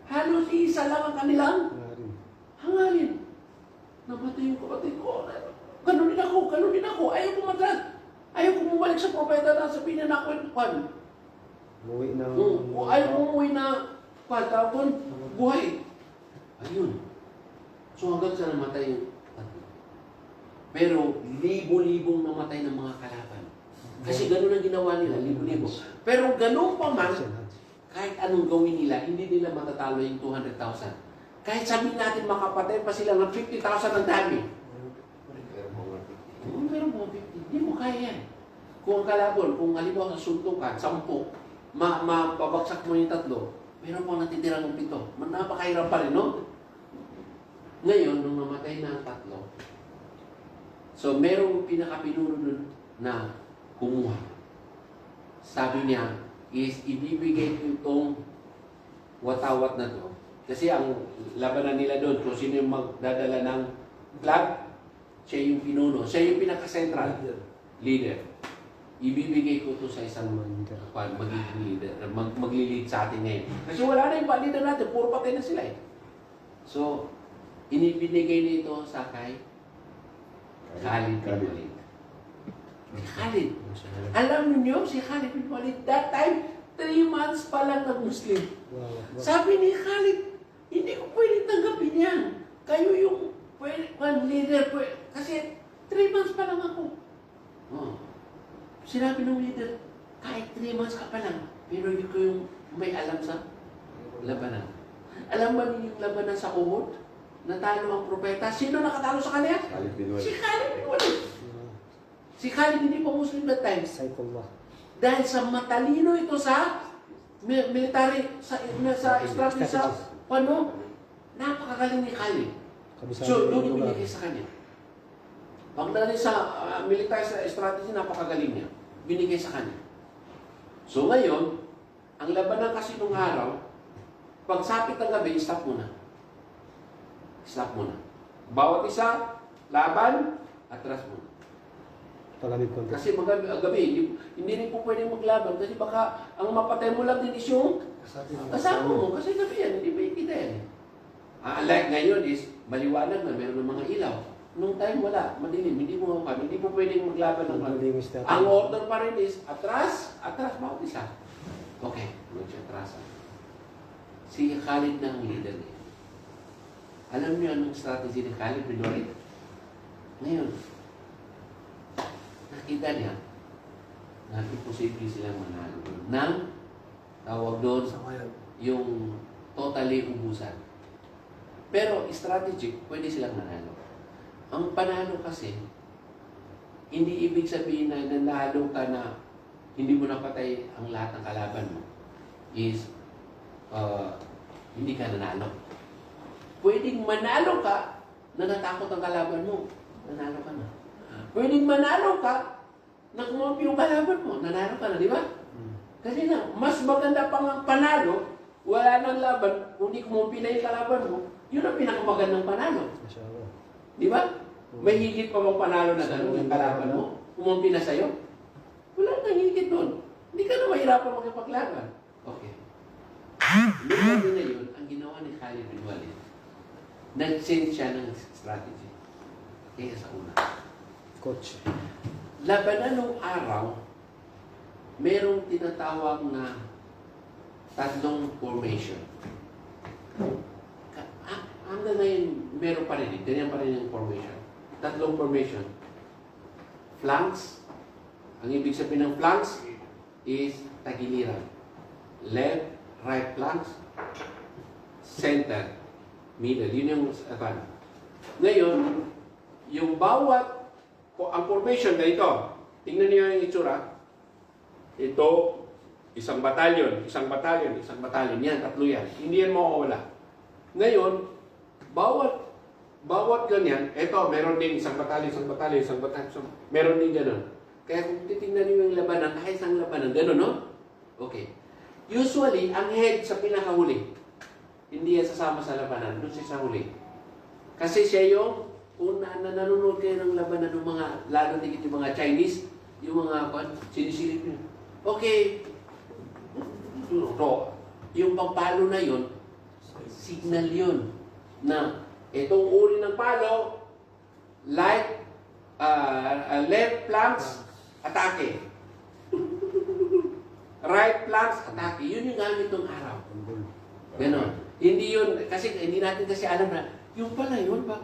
halos isa lang ang kanilang Ngarin. hangarin. Namatay yung kapatid ko. Ganun din ako. Ayaw ko matras. Ayaw ko bumalik sa propeta na sabihin na ako, kwan. Muwi ng... Ayaw ko umuwi na, kwan, tapon, buhay. Ayun. So hanggang sa namatay yung tatlo. Pero libo-libong namatay ng mga kalaban. Kasi ganun ang ginawa nila, libo-libo. Pero ganun pa man, kahit anong gawin nila, hindi nila matatalo yung 200,000. Kahit sabihin natin makapatay pa sila ng 50,000 ang dami. Meron mo 50. Hindi mo kaya yan. Kung ang kalabon, kung halimbawa sa suntukan, 10, mapabagsak mo yung 3, meron pang natitira ng 7. Napakahirap pa rin, no? Ngayon, nung namatay na ang 3, so merong pinakapinuno dun na kumuha. Sabi niya, is ibibigay ko itong watawat na to. Kasi ang labanan nila doon, kung sino yung magdadala ng flag, siya yung pinuno. Siya yung pinaka-central leader. Ibibigay ko to sa isang magiging leader, maglilid sa atin ngayon. Kasi wala na yung leader natin, puro patay na sila eh. So, inibinigay nito sa kay Khalid bin Walid. Khalid. Alam niyo si Khalid bin Walid, that time, 3 months pa lang ng Muslim. Sabi ni Khalid, hindi ko pwede tanggapin yan. Kayo yung leader. Kasi 3 months pa lang ako. Oh. Sinabi ng leader, kahit 3 months ka pa lang, pero hindi ko yung may alam sa labanan. Alam ba niyo yung labanan sa Uhud? Natalo ang propeta. Sino nakatalo sa kanya? Khalid bin Walid. Si Khalid bin Walid. Si Khalid hindi pa Muslim that time. Saifullah. Dahil sa matalino ito sa military, sa strategy, sa ano, napakagaling ni Khalid. So, doon yung binigay sa kanya. Pagdating sa military sa strategy, napakagaling niya. Binigay sa kanya. So ngayon, ang labanan kasi nung araw, pagsapit ng gabi, stop muna. Stop muna. Bawat isa, laban, atras muna. Palamig konti. Kasi gabi, hindi rin po pwedeng maglaban kasi baka ang mapatay mo lang din is yung kasama mo. Kasi gabi yan, hindi ba ikita yan. Like ngayon is, maliwanag na, meron ng mga ilaw. Nung time wala, madilim, hindi mo kami, hindi po pwedeng maglaban ng mga. Ang order pa rin is, atras, bawat isa. Okay, mag-atrasan. Si Khalid na ang leader niya. Alam niyo anong strategy ni Khalid bin Walid? Ngayon, nakita niya na imposible silang manalo ng tawag doon yung totally ubusan. Pero strategic, pwede silang manalo. Ang panalo kasi, hindi ibig sabihin na nanalo ka na hindi mo napatay ang lahat ng kalaban mo. Is, hindi ka nanalo. Pwedeng manalo ka na natakot ang kalaban mo. Nanalo ka na. Pwedeng manalo ka na kumampi yung kalaban mo. Nanalo ka na, di ba? Kasi na, mas maganda pang ang panalo, wala nang laban, kundi kumampi na yung kalaban mo, yun ang pinakamagandang panalo. Di ba? May higit pa mong panalo na gano'n yung kalaban mo. Kumampi na sa'yo. Wala nang higit doon. Hindi ka na mahirapan makipaglaban. Okay. Noong gabi na yun, ang ginawa ni Khalid bin Walid, nag-change siya ng strategy. Kaya sa una. Coach. Labanan nung araw, merong tinatawag na tatlong formation. Hanggang ngayon, meron pa rin. Ganyan pa rin yung formation. Tatlong formation. Flanks. Ang ibig sabihin ng flanks is tagiliran. Left, right flanks. Center. Middle. Yun yung ngayon, yung bawat ang formation na ito, tingnan niyo yung itsura. Ito, isang batalyon, isang batalyon, isang batalyon. Yan, tatlo yan. Hindi yan mawawala. Ngayon, bawat ganyan, ito, meron din isang batalyon, isang batalyon, isang batalyon, meron din ganun. Kaya kung titingnan niyo yung labanan, kahit isang labanan, ganun, no? Okay. Usually, ang head sa pinakahuli, hindi yan sasama sa labanan, doon siya sa huli. Kasi siya yung, kung nanonood kayo ng labanan ng mga, lalo tigit yung mga Chinese, yung mga, sinisilip nyo. Okay. So, yung pampalo na yun, signal yun na itong uri ng palo, left flanks, atake. Right flanks, atake. Yun yung gamit ng araw. Ganon. Hindi yun, kasi hindi natin kasi alam na, yung pala yun ba?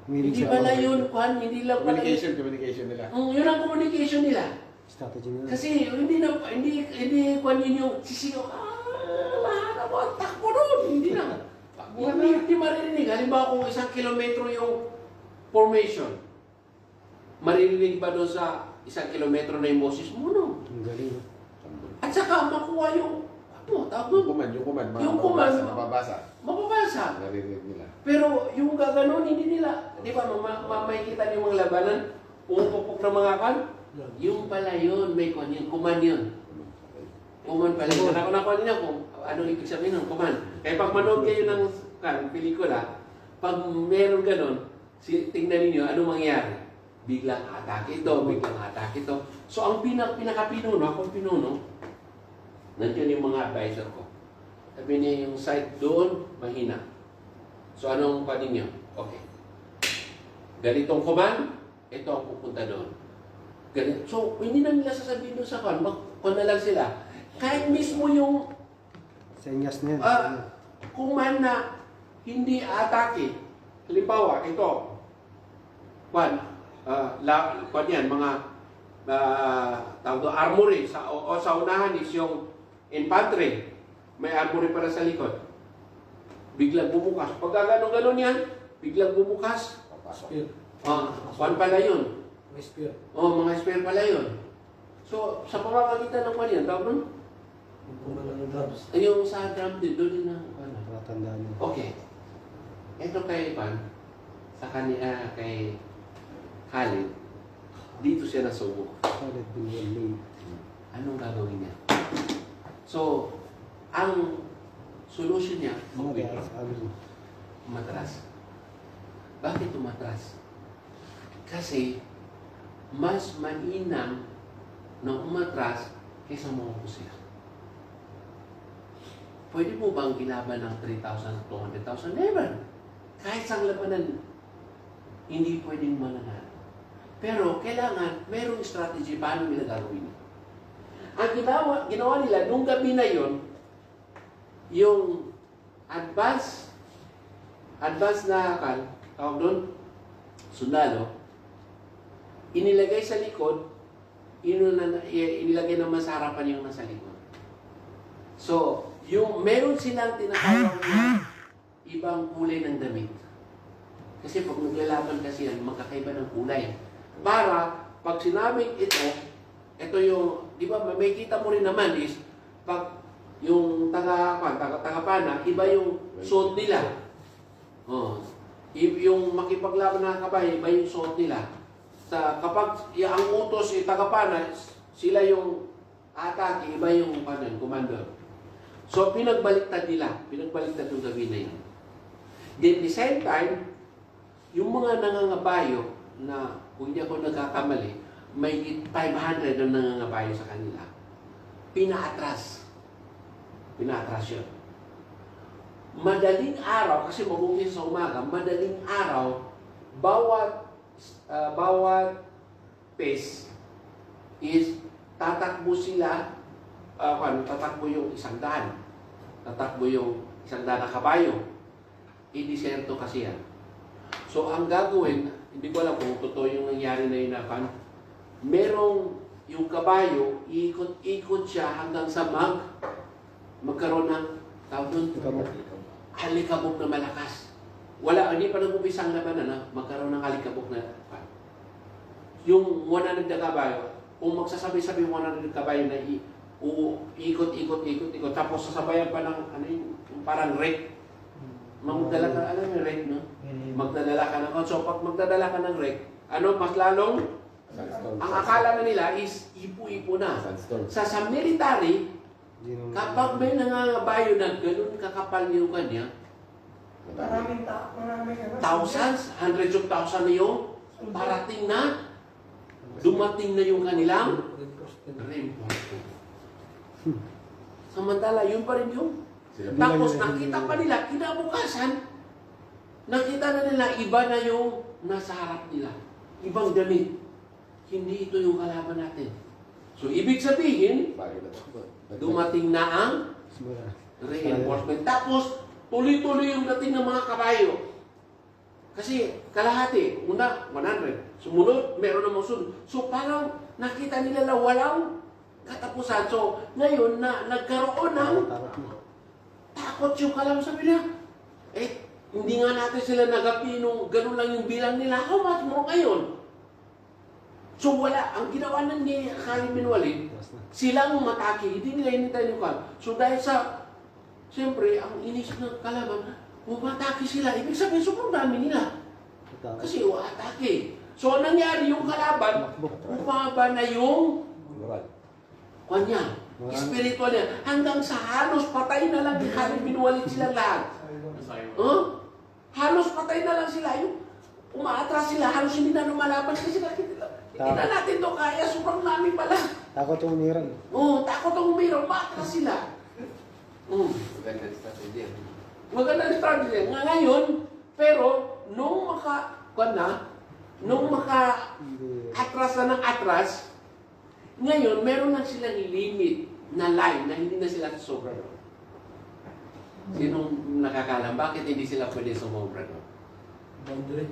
Hindi pala yun, Juan, hindi lang pala yun. Communication nila. Yun ang communication nila. Strategy nila. Kasi hindi Juan yun yung sisiyo, lahat mo, takbo nun. Hindi na. Hindi maririnig. Halimbawa kung 1 kilometro yung formation, maririnig ba doon sa 1 kilometro na yung boses mo? No. Ang galing. At saka makuha yung, Yung command. mababasa. Naririnig nila. Pero yung gaganon, hindi nila, di ba, makikita niyo mga labanan, pumupok ng mga kan, yung pala yun, may kon yun, command yun. Command pala yun. Nakuha niyo kung ano ibig sabihin ng command. Kaya pag manood kayo ng pelikula, pag meron ganon, tingnan niyo ano mangyayari. Biglang atake ito, biglang atake ito. So ang pinaka-pinuno, akong pinuno, nandiyan yung mga advisor ko. Sabi niya yung side doon, mahina. So anong pa ninyo? Okay. Ganitong command, ito ang pupunta doon. Ganito. So hindi na nila sasabihin doon sa command, na lang sila. Kahit mismo yung Senyas na yan. command na hindi atake. Halimbawa, ito. Yan, mga tawag doon, armory. Sa unahan is yung infantry. May armory para sa likod. Biglang bumukas. Pag gano'n yan, biglang bumukas. Papasok. Pala yun. May spear. Mga spear pala yun. So, sa pamamagitan ng yan, tawag nun? Yung drums. Yung sa drum din, doon din na. Nakatandaan mo. Okay. Ito kay sa kanila kay Khalid, dito siya nasubok. Khalid bin Walid. Anong gagawin niya? So, ang solution niya, umatras. Bakit umatras? Kasi, mas mainam na umatras kaysa maupos siya. Pwede mo bang ilaban ng 3,000, 200,000? Never. Kahit sa labanan, hindi pwedeng mananalo. Pero kailangan, mayroong strategy paano nila gagawin. Ang ginawa nila, nung gabi na yon, yung advance na tawag doon, sundalo, inilagay sa likod, inilagay naman sa harapan yung nasa likod. So, yung meron silang tinatawag na ibang kulay ng damit. Kasi pag naglalaban kasi yan, magkakaiba ng kulay. Para, pag sinabing ito yung, di ba, may kita mo rin naman is, pag yung tagapana, iba yung suot nila. Yung makipaglaban na kabay, iba yung suot nila. Kapag ang utos tagapana, sila yung atake, iba yung commander. So, pinagbaliktad yung gabi na yun. Then, the same time, yung mga nangangabayo na, kung hindi ako nagkakamali, may 500 na nangangabayo sa kanila. Pinaatras. Pinaatras yun. Madaling araw, kasi mag-umpisa sa umaga, madaling araw, bawat pace is tatakbo sila, tatakbo yung 100. Tatakbo yung 100 na kabayo. Idiserto kasi yan. So, ang gagawin, hindi ko alam kung totoo yung nangyari na yun na merong yung kabayo, ikot-ikot siya hanggang sa magkaroon ng tawag doon, halikabok na malakas. Wala, hindi pa nag-umpisa ang labanan na magkaroon ng halikabok na yung 100 na kabayo, kung magsasabi-sabi yung 100 kabayo na ikot-ikot, tapos sasabayan pa ng yung parang wreck. Magdala ka, alam yung wreck, no? Magdadala ka ng, so pag magdadala ka ng wreck, mas lalong, ang akala na nila is ipo-ipo na. Sa military, kapag may nangangabayo na ganun kakapal yung kanya, Maraming tao, thousands, hundreds of thousands na yung parating na, dumating na yung kanilang reinforcement. Samantala, yun pa rin yung. Tapos nakita pa nila, kinabukasan, nakita na nila, iba na yung nasa harap nila. Ibang damit. Hindi ito yung kalaban natin. So, ibig sabihin, dumating na ang reinforcement. Tapos, tuloy-tuloy yung dating ng mga kabayo. Kasi kalahati, una, 100. Sumunod, meron namang sunod. So parang nakita nila na walang katapusan. So ngayon, nagkaroon ng takot yung kalaban. Sabi niya, hindi nga natin sila nagapi nung ganun lang yung bilang nila. How much more ngayon? So wala, ang ginawa ng ni Khalid bin Walid, silang matake, hindi nila hinintay yung kalaban. So dahil sa siyempre, ang inis ng kalaban, umatake sila. Ibig sabihin, sobrang dami nila. Kasi atake. So, ang nangyari yung kalaban, umaba na yung kanya, spiritual niya. Hanggang sa halos patay na lang ni Khalid bin Walid silang lahat. Halos patay na lang sila. Yung umaatras sila, halos hindi na lumalaban. Kasi hindi na natin to kaya. Sobrang dami pala. Takot yung umiran. Takot ang umiran. Umaatras sila. Magandang strategy. Magandang strategy. Ngayon, pero, nung maka-atras na ng atras, ngayon, meron na silang limit na line na hindi na sila sobra. Sinong nakakalam? Bakit hindi sila pwede sumobra? Boundary.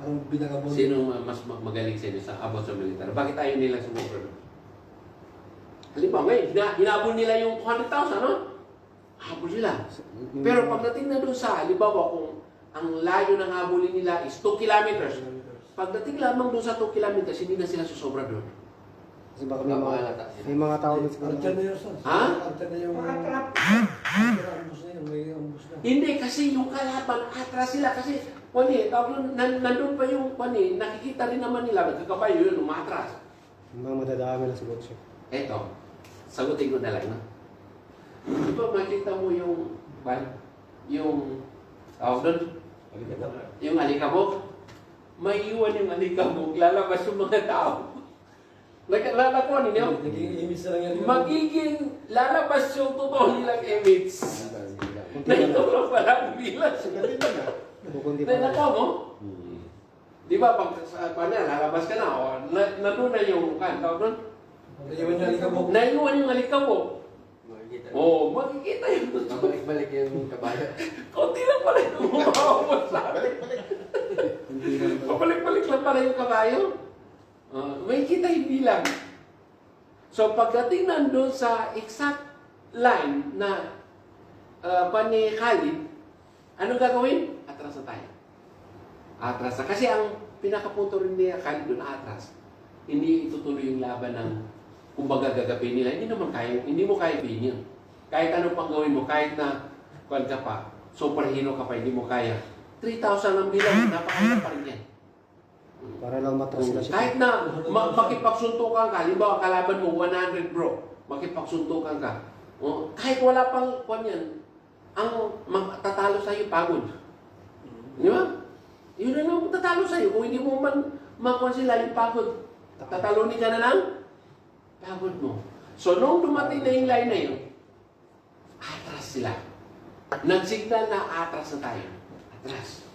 Parang pinaka-boundary. Sinong mas magaling sa inyo about sa military? Bakit ayaw nila sumobra? Halimbawa, ngayon, hinabol nila yung 200,000, no? Habol sila. Pero pagdating na doon sa, halimbawa, kung ang layo ng habulin nila is 2 kilometers, pagdating lamang doon sa 2 kilometers, hindi na sila susobra doon. Kasi baka may mga tao na siguro. Archer na yun, sir. Ha? Archer na yung... Ambus na yun, may ambus na. Hindi, kasi yung kalaban, atras sila. Kasi, nandun pa yung, nakikita rin naman nila, nagkakabayo yun, umatras. Yung mga madadami na siguro siya. Eto, sagutin ko na lang, no? Di ba makita mo yung doon, yung alikabok? May iwan yung alikabok, lalabas yung mga tao. Lalakuan ninyo? Naging image na lang yan. Magiging lalabas yung totoo nilang image. Na ito lang pala ang bilas. Kukundi pa. Nakuha mo? Di ba, pag lalabas ka na, nandun na yung tawag doon? Naiwan niya alikabok. Naiwan yung alikabok. Makikita yung totoo. Balik yung kabayo. Kunti lang pala yung umawawat sa atin. Pabalik-balik lang pala yung kabayo. May kita hindi lang. So pagdating nandun sa exact line na ni Khalid, anong gagawin? Atras na tayo. Atras na. Kasi ang pinakapunto rin ni Khalid doon, atras. Hindi itutuloy yung laban ng kumbaga gagapin nila. Hindi mo kaya pihin yun. Kahit ano pang gawin mo, kahit na kuwan ka pa, superhero ka pa, hindi mo kaya. 3,000 ang bilang, napakaya pa rin yan. Para lang matras sila siya. Kahit na makipagsuntukan ka, halimbawa kalaban mo 100 bro, makipagsuntukan ka. Kahit wala pang kuwan yan, ang tatalo sa'yo pagod. Di ba? Yun na lang tatalo sa'yo. Kung hindi mo man makuha sila yung pagod. tatalunin ka na ng pagod mo. So, nung dumating na yung line na yun, atras sila. Nagsignal na atras na tayo. Atras.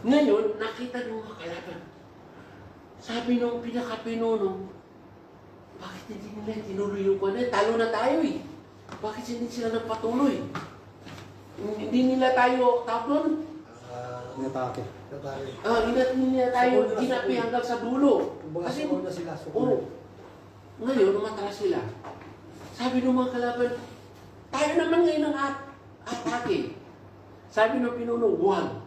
Ngayon, nakita nung mga kalaban. Sabi nung pinaka-pinuno, bakit hindi nila tinuloy yung kwan? Talo na tayo eh. Bakit hindi sila nagpatuloy? Hindi nila tayo, tawag doon? Inatake. Hindi nila tayo ginapi hanggang sa dulo. Kasi Kasi, na sila. oo. Ngayon, umatras sila. Sabi ng mga kalaban, tayo naman ngayon ang atake. Sabi ng pinuno, huwag.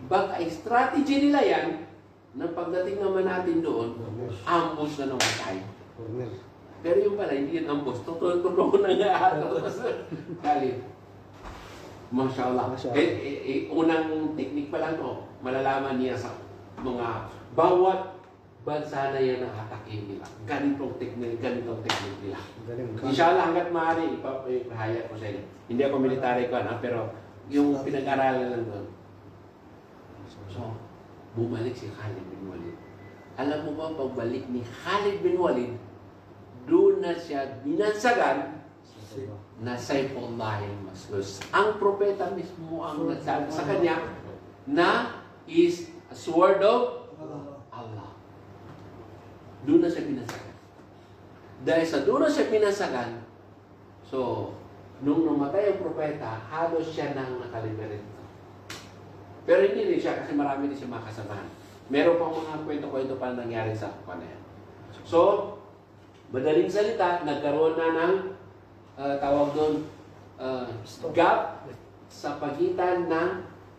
Baka ay strategy nila yan, na pagdating naman natin doon, ambush na naman tayo. Corner. Pero yung pala, hindi yan ambush. Totoo na nga atos. Kali. Masya Allah. Masya Allah. Unang technique pa lang to, malalaman niya sa mga bawat bansa na yan ang atakin nila. Ganitong technique nila. Galing. Inshallah, hanggat maaari, ipahaya ko sa inyo. Hindi ako military ko, pero yung pinag-aralan lang doon. So, bumalik si Khalid bin Walid. Alam mo ba, pagbalik ni Khalid bin Walid, doon na siya binansagan na Saifullah al-Maslul. Ang propeta mismo ang nagsabi sa kanya na is a sword of Allah. Doon na siya binansagan. Dahil sa doon na siya binansagan, so, nung namatay ang propeta, halos siya nang nakaliberate. Pero hindi rin siya kasi marami din siya mga kasamahan. Meron pang mga kwento-kwento pa nangyari sa kanya. So, madaling salita, nagkaroon na ng tawag doon, gap sa pagitan ng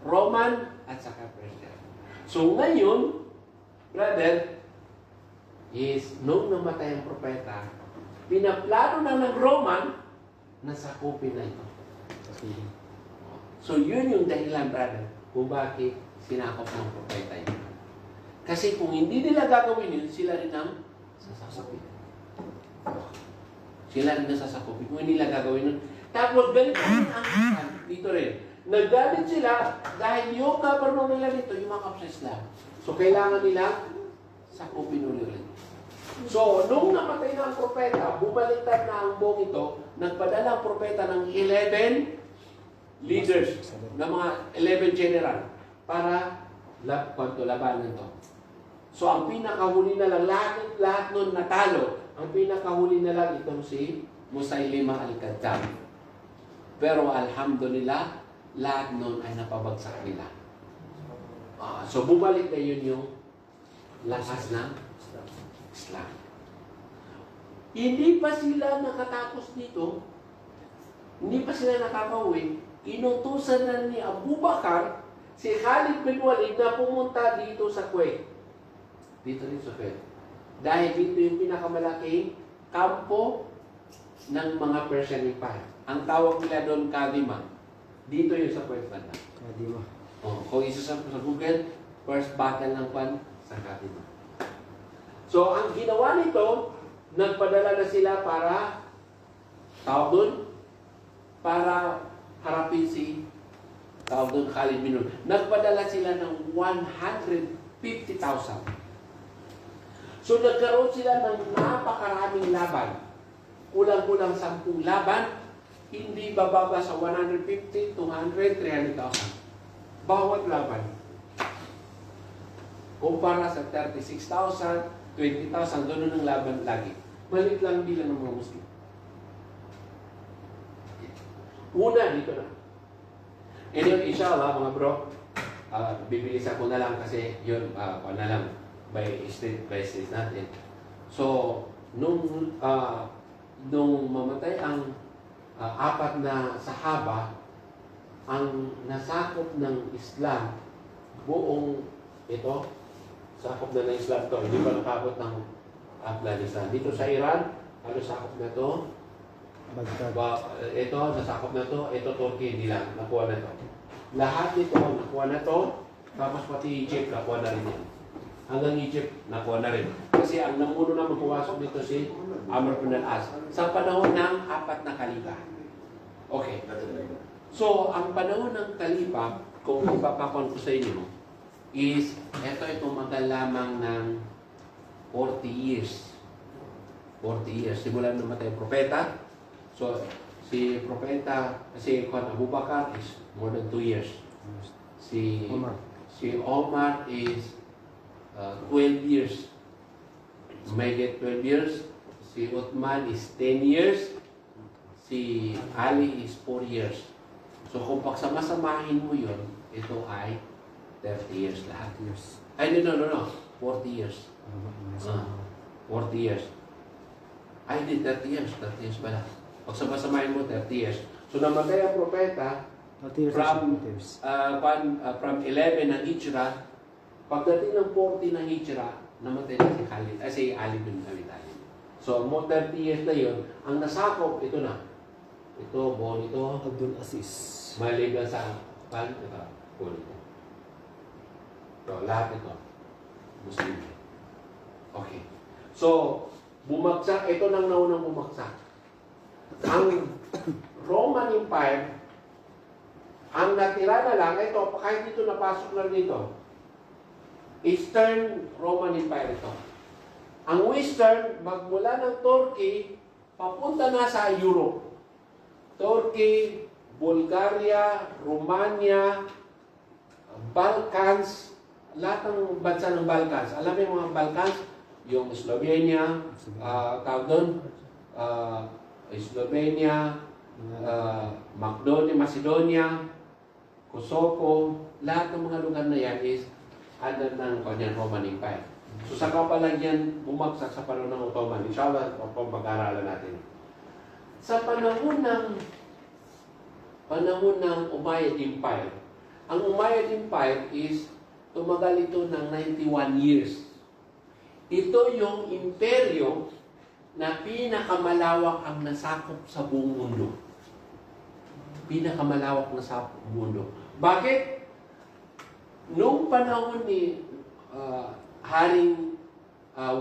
Roman at saka Persia. So ngayon, brother, is nung namatay ang propeta, pinaplano na ng Roman na sakupin na ito. So yun yung dahilan, brother, kung bakit sinakop ng propeta yun. Kasi kung hindi nila gagawin yun, sila rin ang sasakupin. Sila rin nasasakupin kung hindi nila gagawin nun. Tapos galit din ang dito rin. Nagalit sila dahil yung governor nila dito, yung mga kapsasla. So kailangan nila sakupin ulit. So, nung namatay na ang propeta, bumaliktad na ang buong ito, nagpadala ang propeta ng 11 leaders, ng mga 11 general, para labanan ito. So, ang pinakahuli na lang, lahat nun natalo. Ang pinakahuli na lang itong si Musaylima al-Kadzab. Pero alhamdulillah, lahat nun ay napabagsak nila. So, bumalik na yun yung lakas ng Islam. Hindi pa sila nakatapos dito, hindi pa sila nakakauwi, inutusan na ni Abu Bakar si Khalid bin Walid na pumunta dito sa Kuwait. Dito rin sa Kuwait. Dahil dito yung pinakamalaking kampo ng mga Persian Empire. Ang tawag nila doon Kadima. Dito yung sa Kuwait banda. Kadima. Kung isa sa Google, first battle ng Pan sa Kadima. So, ang ginawa nito, nagpadala na sila para, tawag doon, para harapin si, tawag doon, Khalid bin Walid. Nagpadala sila ng 150,000. So, nagkaroon sila ng napakaraming laban. Kulang-kulang 10 laban, hindi bababa sa 150, 200, 300,000. Bawat laban. Kumpara sa 36,000, 20,000, doon ang laban lagi. Malit lang bilang ng mga Muslim. Una, dito na. Anyway, inshallah, mga bro, bibilis ako na lang kasi yun, na lang, by state natin. So, nung mamatay ang apat na sahaba, ang nasakop ng Islam, buong ito, sakop na ng Islam to, hindi pa nakabot ng Afghanistan. Dito sa Iran, ano sakop na to? Baghdad. Ito, nasakop na to. Ito, Turkey, hindi lang. Nakuha na to. Lahat nito, nakuha na to. Tapos pati Egypt, nakuha na rin yan. Hanggang Egypt, nakuha na rin. Kasi ang namuno na magpuwasok dito si Amr ibn al-As. Sa panahon ng 4 na kalipa. Okay. So, ang panahon ng kalipa, kung ipapakon ko sa inyo, is, ito magalamang ng 40 years. 40 years. Simulan namatay ang propeta. So, si propeta, si Abu Bakar is more than 2 years. Si Omar. si Omar is 12 years. May get 12 years. Si Uthman is 10 years. Si Ali is 4 years. So kung pagsamasamahin mo yun, ito ay 30 years lahat. Years. Ay, no. 40 years. 40 years. Ay, hindi, 30 years. 30 years pala. Pagsamasamahin mo, 30 years. So namatay ang propeta from 11 ng Hijra. Pagdating ng 40 ng Hijra, namatay na si Khalid, si Ali bin Abi Talib. So, more 30 years na yun, ang nasakop, ito na. Ito, buong ito, Abdul Aziz. maliban sa Khalid, ito, buong ito. Ito, lahat ito, Muslim. Okay. So, bumagsak, ito nang naunang bumagsak. Ang Roman Empire, ang natira na lang, ito, kahit dito napasok na dito, Eastern Roman Empire ito. Ang Western, magmula ng Turkey, papunta na sa Europe. Turkey, Bulgaria, Romania, Balkans, lahat ng bansa ng Balkans. Alam mo yung mga Balkans? Yung Slovenia, tawag doon, Slovenia, Macedonia, Kosovo, lahat ng mga lugar na yan is under ng kanyang Roman Empire. So saka pa lang yan bumagsak sa panahon ng Ottoman. Inshallah, pag-aralan natin. Sa panahon ng Umayyad Empire, ang Umayyad Empire is tumagal ito ng 91 years. Ito yung imperyo na pinakamalawak ang nasakop sa buong mundo. Pinakamalawak na sa buong mundo. Bakit? Noong panahon ni Haring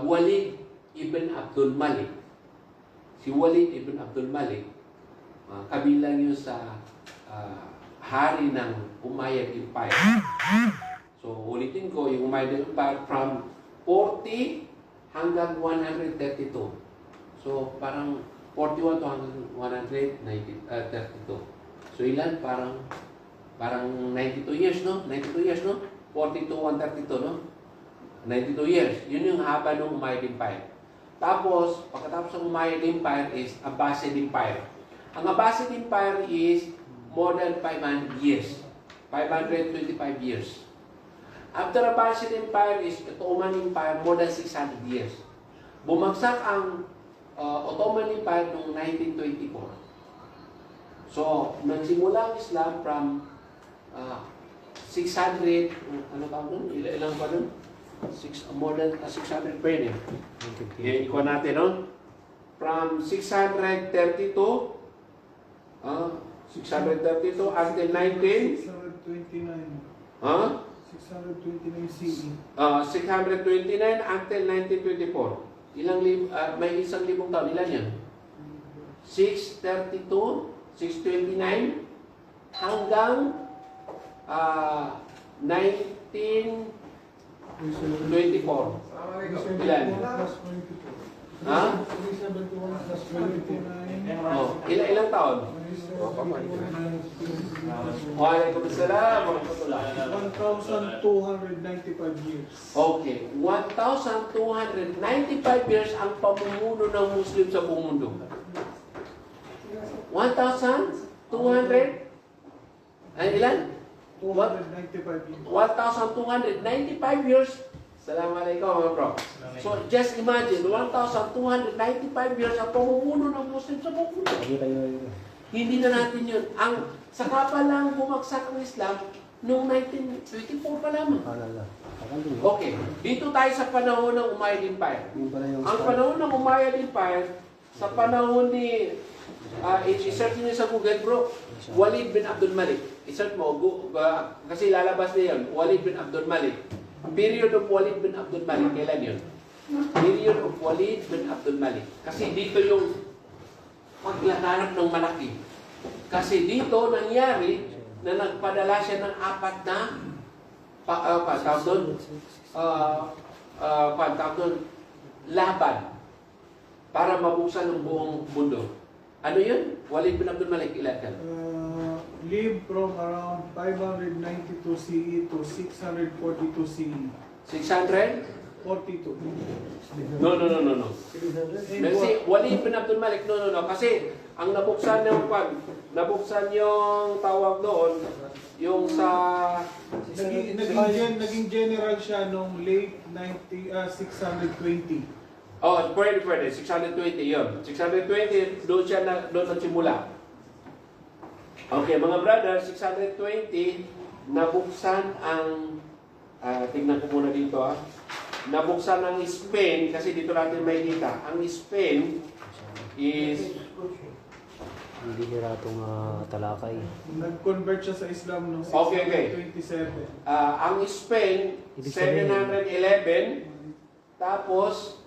Walid ibn Abdul Malik, si Walid ibn Abdul Malik, kabilang yun sa hari ng Umayyad Empire. So, ulitin ko, yung Umayyad Empire from 40 hanggang 132. So, parang 41 to hanggang 132. So, ilan? Parang 92 years, no? 92 years, no? 40 to 132, no? 92 years. Yun yung haba ng Umayyad Empire. Tapos, pagkatapos ng Umayyad Empire is Abbasid Empire. Ang Abbasid Empire is more than 500 years. 525 years. After Abbasid Empire is Ottoman Empire, more than 600 years. Bumagsak ang Ottoman Empire noong 1924. So, nagsimula ang Islam from 600, ano tawag nun? Ilang pa nun? More than 600 pa yun eh. Ikuha natin, no? From 632 until 19... 629. Huh? 629 CE. 629 until 1924. May isang libong taon. Ilan yan? 632, 629, hanggang 1924. Ilan? Ha? Ilang taon? Waalaikumsalam. 1,295 years. Okay. 1,295 years ang pamumuno ng Muslim sa buong mundo. 1,200? Ay, ilan? 295 years. 1,295 years. Assalamualaikum, mga bro. So, just imagine, 1,295 years ang pamumuno ng Muslim sa buong mundo. Hindi na natin yun. Saka pa lang bumagsak ang Islam noong 1924 pa lamang. Okay, dito tayo sa panahon ng Umayyad Empire. Ang panahon ng Umayyad Empire, sa panahon ni, i-search nyo sa Google, bro, Walid bin Abdul Malik. I-search mo, kasi lalabas na yun, Walid bin Abdul Malik. Period of Walid bin Abdul Malik, kailan yun? Period of Walid bin Abdul Malik. Kasi dito yung paglaganap ng malaki. Kasi dito nangyari na nagpadala siya ng apat na laban para mabuksan ang buong mundo. Ano yun? Walid bin Abdul Malik, ilan ka? Live from around 592 CE to 642 CE. 600? 42. No. Si Walid bin Abdul Malik, no. Kasi ang nabuksan yung tawag doon, yung sa... Naging general siya nung late 620. Oh, pwede. 620 yun. 620, doon nagsimula. Okay, mga brother, 620, nabuksan ang... tingnan ko muna dito, nabuksan ang Spain, kasi dito natin may kita. Ang Spain is... Hindi nila itong talakay. Nag-convert siya sa Islam nung Okay. 627. Ang Spain, 711. Tapos,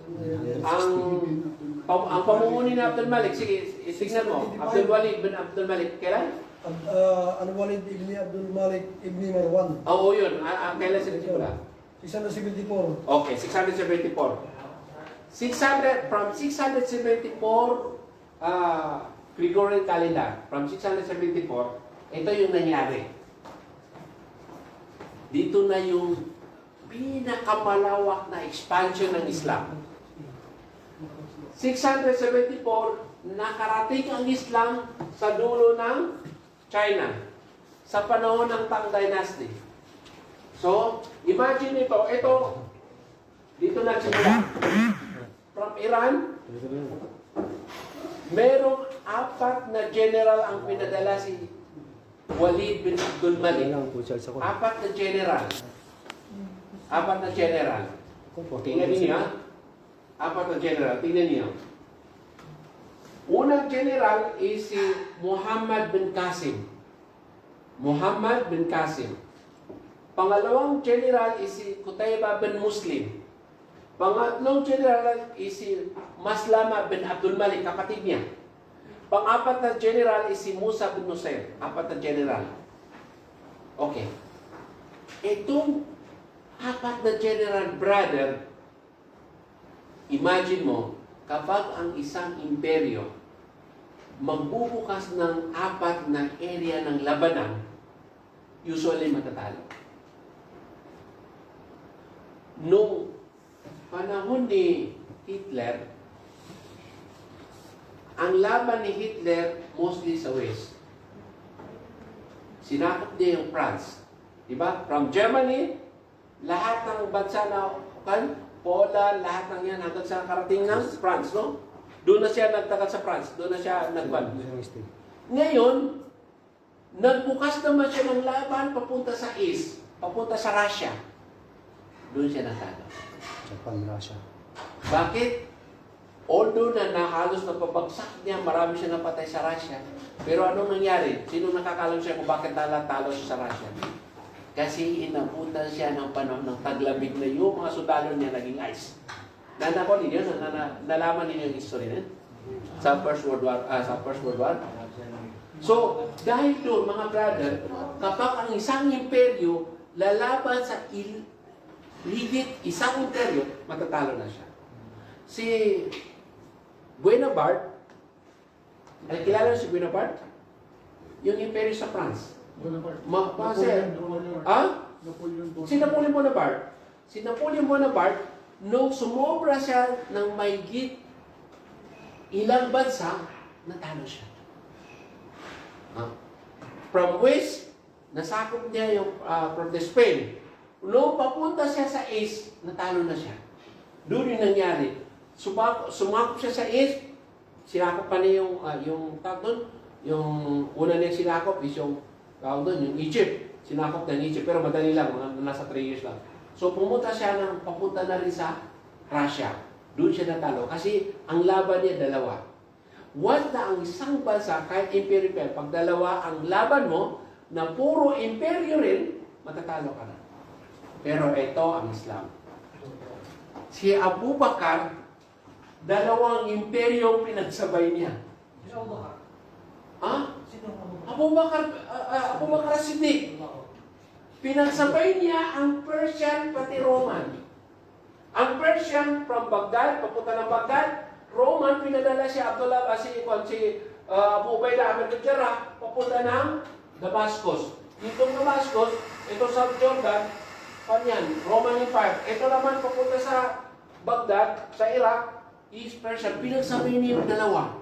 ang pamumuni ni Abdul Malik, sige, tignan mo. Abdul Walid bin Abdul Malik, kailan? Al-Walid ibn Abdul Malik ibn Marwan. Oo, yun. Kailan sila simula? 674. Okay, 674. From 674, Gregorian calendar, from 674, ito yung nangyari. Dito na yung pinakamalawak na expansion ng Islam. 674, nakarating ang Islam sa dulo ng China sa panahon ng Tang Dynasty. So, imagine ito, dito nagsimula. From Iran, merong 4 na general ang pinadala si Walid bin Abdul Malik. 4 na general. 4 na general. Tingnan niyo, 4 na general. Tingnan niyo. Unang general is si Muhammad bin Qasim. Muhammad bin Qasim. Pangalawang general is si Qutayba bin Muslim. Pangatlong general is si Maslama bin Abdul Malik, kapatid niya. Pang-apat na general is si Musa bin Nusair. 4 na general. Okay. Itong 4 na general, brother, imagine mo, kapag ang isang imperyo magbubukas ng 4 na area ng labanan, usually matatalo. Noong panahon ni Hitler, ang laban ni Hitler mostly sa West. Sinakop niya yung France. Diba? From Germany, lahat ng bansa na Poland, lahat ng yan hanggang sa karating ng France, no? Doon na siya nagtagal sa France. Doon na siya nagban. Ngayon, nagbukas naman siya ng laban papunta sa East, papunta sa Russia. Doon siya natalo. Japan, Russia. Bakit? Although na halos napabagsak niya, marami siya napatay sa Russia. Pero anong nangyari? Sino nakakalam siya kung bakit talo siya sa Russia? Kasi inabutan siya ng panahon ng taglamig na yung mga sundalo niya naging ice. Nandako ninyo, nalaman ninyo yung history na sa First World War. So, dahil doon, mga brother, kapag ang isang imperyo lalaban sa higit isang imperyo, matatalo na siya. Si Bonaparte, ay kilala niyo si Bonaparte? Yung imperyo sa France. Si Napoleon Bonaparte. Si Napoleon Bonaparte, nung sumobra siya ng mahigit ilang bansa, natalo siya. From West, nasakop niya yung from the Spain. Nung papunta siya sa East, natalo na siya. Doon yung nangyari. Sumakop siya sa East, sinakop pa niya yung tawag doon, yung una niya sinakop is yung tawag doon, yung Egypt. Sinakop ng Egypt, pero madali lang, nasa 3 years lang. So pumunta siya papunta na rin sa Russia. Doon siya natalo kasi ang laban niya dalawa. Once na ang isang bansa, kahit imperyo, pag dalawa ang laban mo, na puro imperyo rin, matatalo ka na. Pero ito ang Islam. Si Abu Bakar, dalawang imperyo pinagsabay niya. Sino Abu Bakar? Sino Abu Bakar Siddiq. Pinagsabay niya ang Persian pati Roman. Ang Persian from Baghdad, papunta ng Baghdad. Roman, pinadala si Abdullah, si Abu Ubaidah Ahmed al-Jarrah, papunta ng Damascus. Ditong Damascus, ito sa Jordan, kanyan, Roman Empire. Ito naman papunta sa Baghdad, sa Iraq, East Persian. Pinagsabi niyo yung dalawa.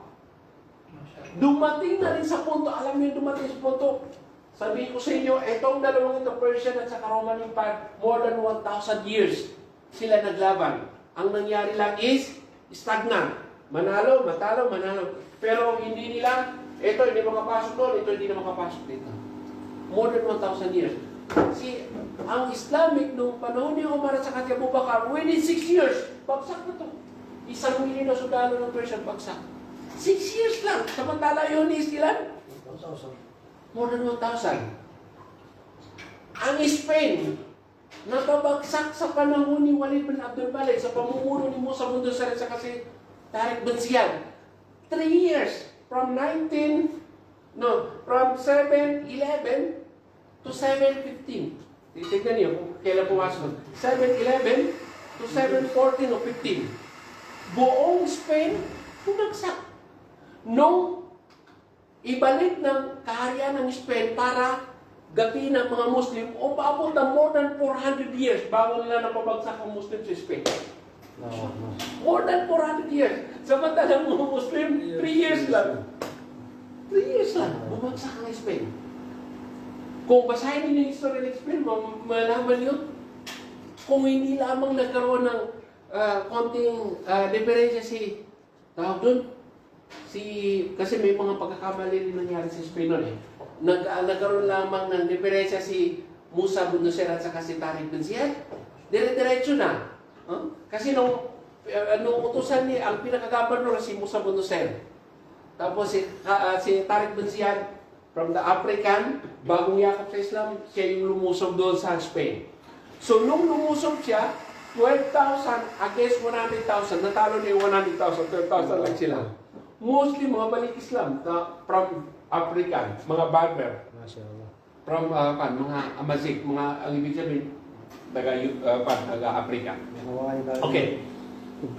Dumating na rin sa punto, alam niyo dumating sa punto, sabihin ko sa inyo, itong dalawang ito, Persian at saka Roman Empire, more than 1,000 years sila naglaban. Ang nangyari lang is, stagnant. Manalo, matalo, manalo. Pero hindi nila, ito hindi makapasok doon, ito hindi na makapasok dito. More than 1,000 years. Ang Islamic nung panahon ni Umar at saka Abu Bakar, within 6 years, bagsak na ito. 1,000,000 na sundalo ng Persian, bagsak. 6 years lang. Samantala yun is ilan? 1,000. More than 1,000. Ang Spain, nakabagsak sa panahon ni Walid bin Abdul Malik, sa pamumuno ni Musa bin Nusayr sa kasi Tariq bin Ziyad. 3 years. From 711 to 715. Titignan niyo kung kailan pumasok. 711 to 714 o 15. Buong Spain, bumagsak. Nung ibalik ng kaharian ng Spain para gatiin ng mga Muslim, o paabot na more than 400 years bago nila napabagsak ang Muslim sa Spain. More than 400 years. Samantalang mga Muslim, 3 years lang. 3 years lang, bumagsak ang Spain. Kung basahin niyo yung history ng Spain, malaman niyo, kung hindi lamang nagkaroon ng konting diferensya tawag doon, kasi may mga pagkakamali rin nangyari sa Spain noon eh. Nagkaroon lamang ng diferensya si Musa bin Nusayr at saka si Tariq bin Ziyad, dire-diretso na. Kasi nung utusan niya, ang pinaka-governor si Musa bin Nusayr. Tapos si Tariq bin Ziyad, from the African, bagong yakap sa Islam, siya yung lumusob doon sa Spain. So nung lumusob siya, 12,000 against 100,000, natalo niya yung 100,000, 12,000 lang sila. Mostly mga balik Islam from African, mga Berber, Mashallah. from mga Amazigh, mga ang ibig sabihin, taga-Africa. Okay.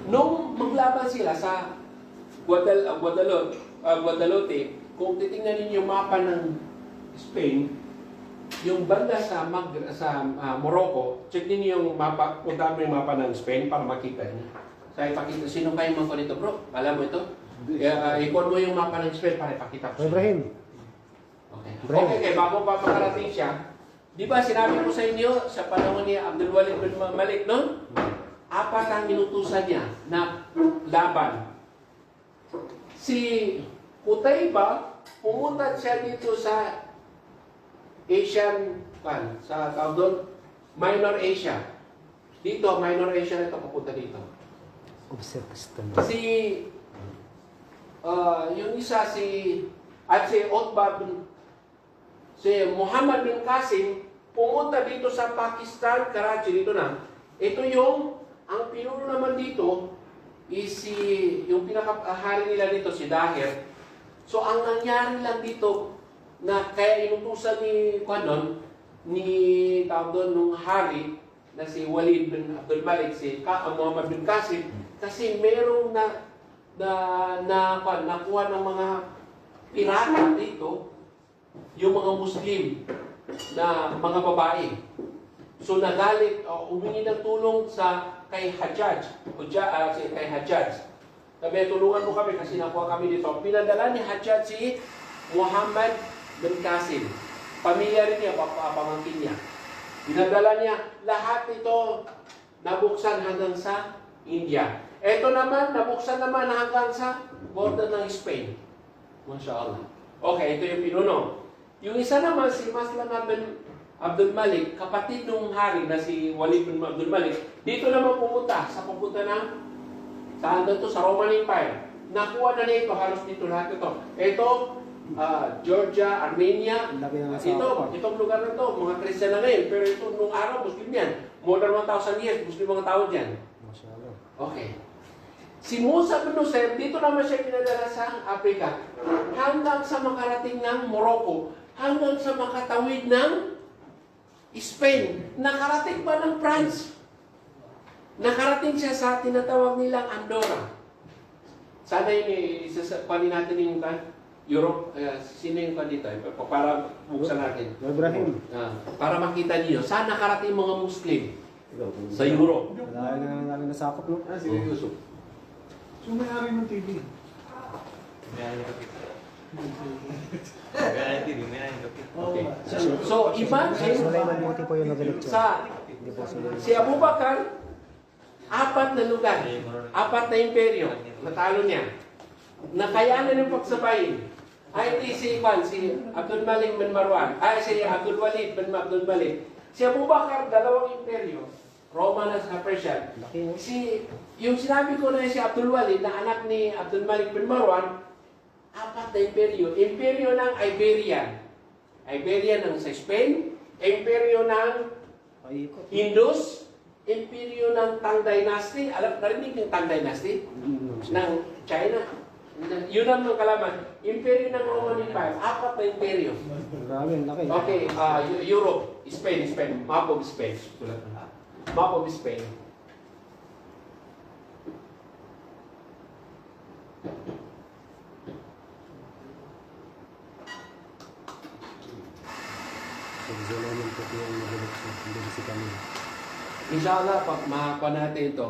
Nung maglaban sila sa Guadalote, kung titingnan ninyo yung mapa ng Spain, yung banda sa Morocco, check ninyo yung mapa, punta mo yung mapa ng Spain para makita niyo. So, ipakita, sino kayo mga nito bro? Alam mo ito? Ikon mo yung mapa ng Spain para ipakita ko. Ibrahim. Okay, bago pa makarating siya, di ba sinabi ko sa inyo, sa panahon ni Abdul Walid bin Malik, no? 4 ang inutusan niya na laban. Si Qutayba, pumunta siya dito sa Asian, sa tawag doon, Minor Asia. Dito, Minor Asia na ito, papunta dito. Uzbekistan. Yung isa si Muhammad bin Qasim, pumunta dito sa Pakistan, Karachi, dito na. Ito ang pinuno naman dito, is yung pinakahari nila dito, si Dahir. So, ang nangyari lang dito, na kaya inutusan tawag doon, nung hari, na si Walid bin Abdul Malik, si Muhammad bin Qasim, kasi merong nakuha ng mga pirata dito, yung mga Muslim na mga babae. So nagalit, humingi ng tulong kay Hajjaj. Kay Hajjaj. Sabi, tulungan mo kami kasi nakuha kami dito. Pinadala ni Hajjaj si Muhammad bin Qasim. Pamilya rin niya, pamangkin niya. Pinadala niya, lahat ito nabuksan hanggang sa India. Ito naman, nabuksan naman hanggang sa border ng Spain. Masya Allah. Okay, ito yung pinuno. Yung isa naman, si Maslama bin Abdul Malik, kapatid ng hari na si Walid bin Abdul Malik, dito naman pumunta sa sa Roman Empire. Nakuha na nito, halos dito lahat ito. Ito, Georgia, Armenia, itong lugar na ito, mga Christian na ngayon, pero ito nung araw, Muslim yan. More than 1,000 years, Muslim mga tao dyan. Okay. Si Musa bin Nusayr, dito naman siya pinadala sa Africa, hanggang sa makarating ng Morocco, hanggang sa makatawid ng Spain, nakarating pa ng France. Nakarating siya sa tinatawag nilang Andorra. Sana yun, isasapanin natin yung Europe, sino yung dito? Para buksan natin. Ibrahim. Para makita niyo, saan nakarating mga Muslim? Sa Europe. Wala na namin nasakop, no? Sige, Yusuf. So may-ari ng TV. Okay. So, imagine, Sulaiman Buti po yung nag-lecture. Hindi po Sulaiman. si Abu Bakar, 4 na lugar, 4 na imperyo, natalo niya. Nakayanan ng pagsabayin. Ay, hindi si Abdul Malik bin Marwan. Ay, si Abdul Walid bin Abdul Malik. Si Abu Bakar, 2 imperyo. Roma na sa Persia. Laki, no? Yung sinabi ko na si Abdul Walid, na anak ni Abdul Malik bin Marwan, 4 na imperyo. Imperyo ng Iberian. Iberian ng sa Spain. Imperyo ng Paikot. Indus. Imperyo ng Tang Dynasty. Alam, narinig yung Tang Dynasty? Ng China. Yun ang mga kalaman. Imperyo ng Roman Empire. 4 na imperyo. Grabe, ang laki. Okay, Europe, Spain, map of Spain. Map of Spain. So, Sulaiman Buti yung nag-lecture. Hindi si Camille. Inshallah, pag makakuha natin ito,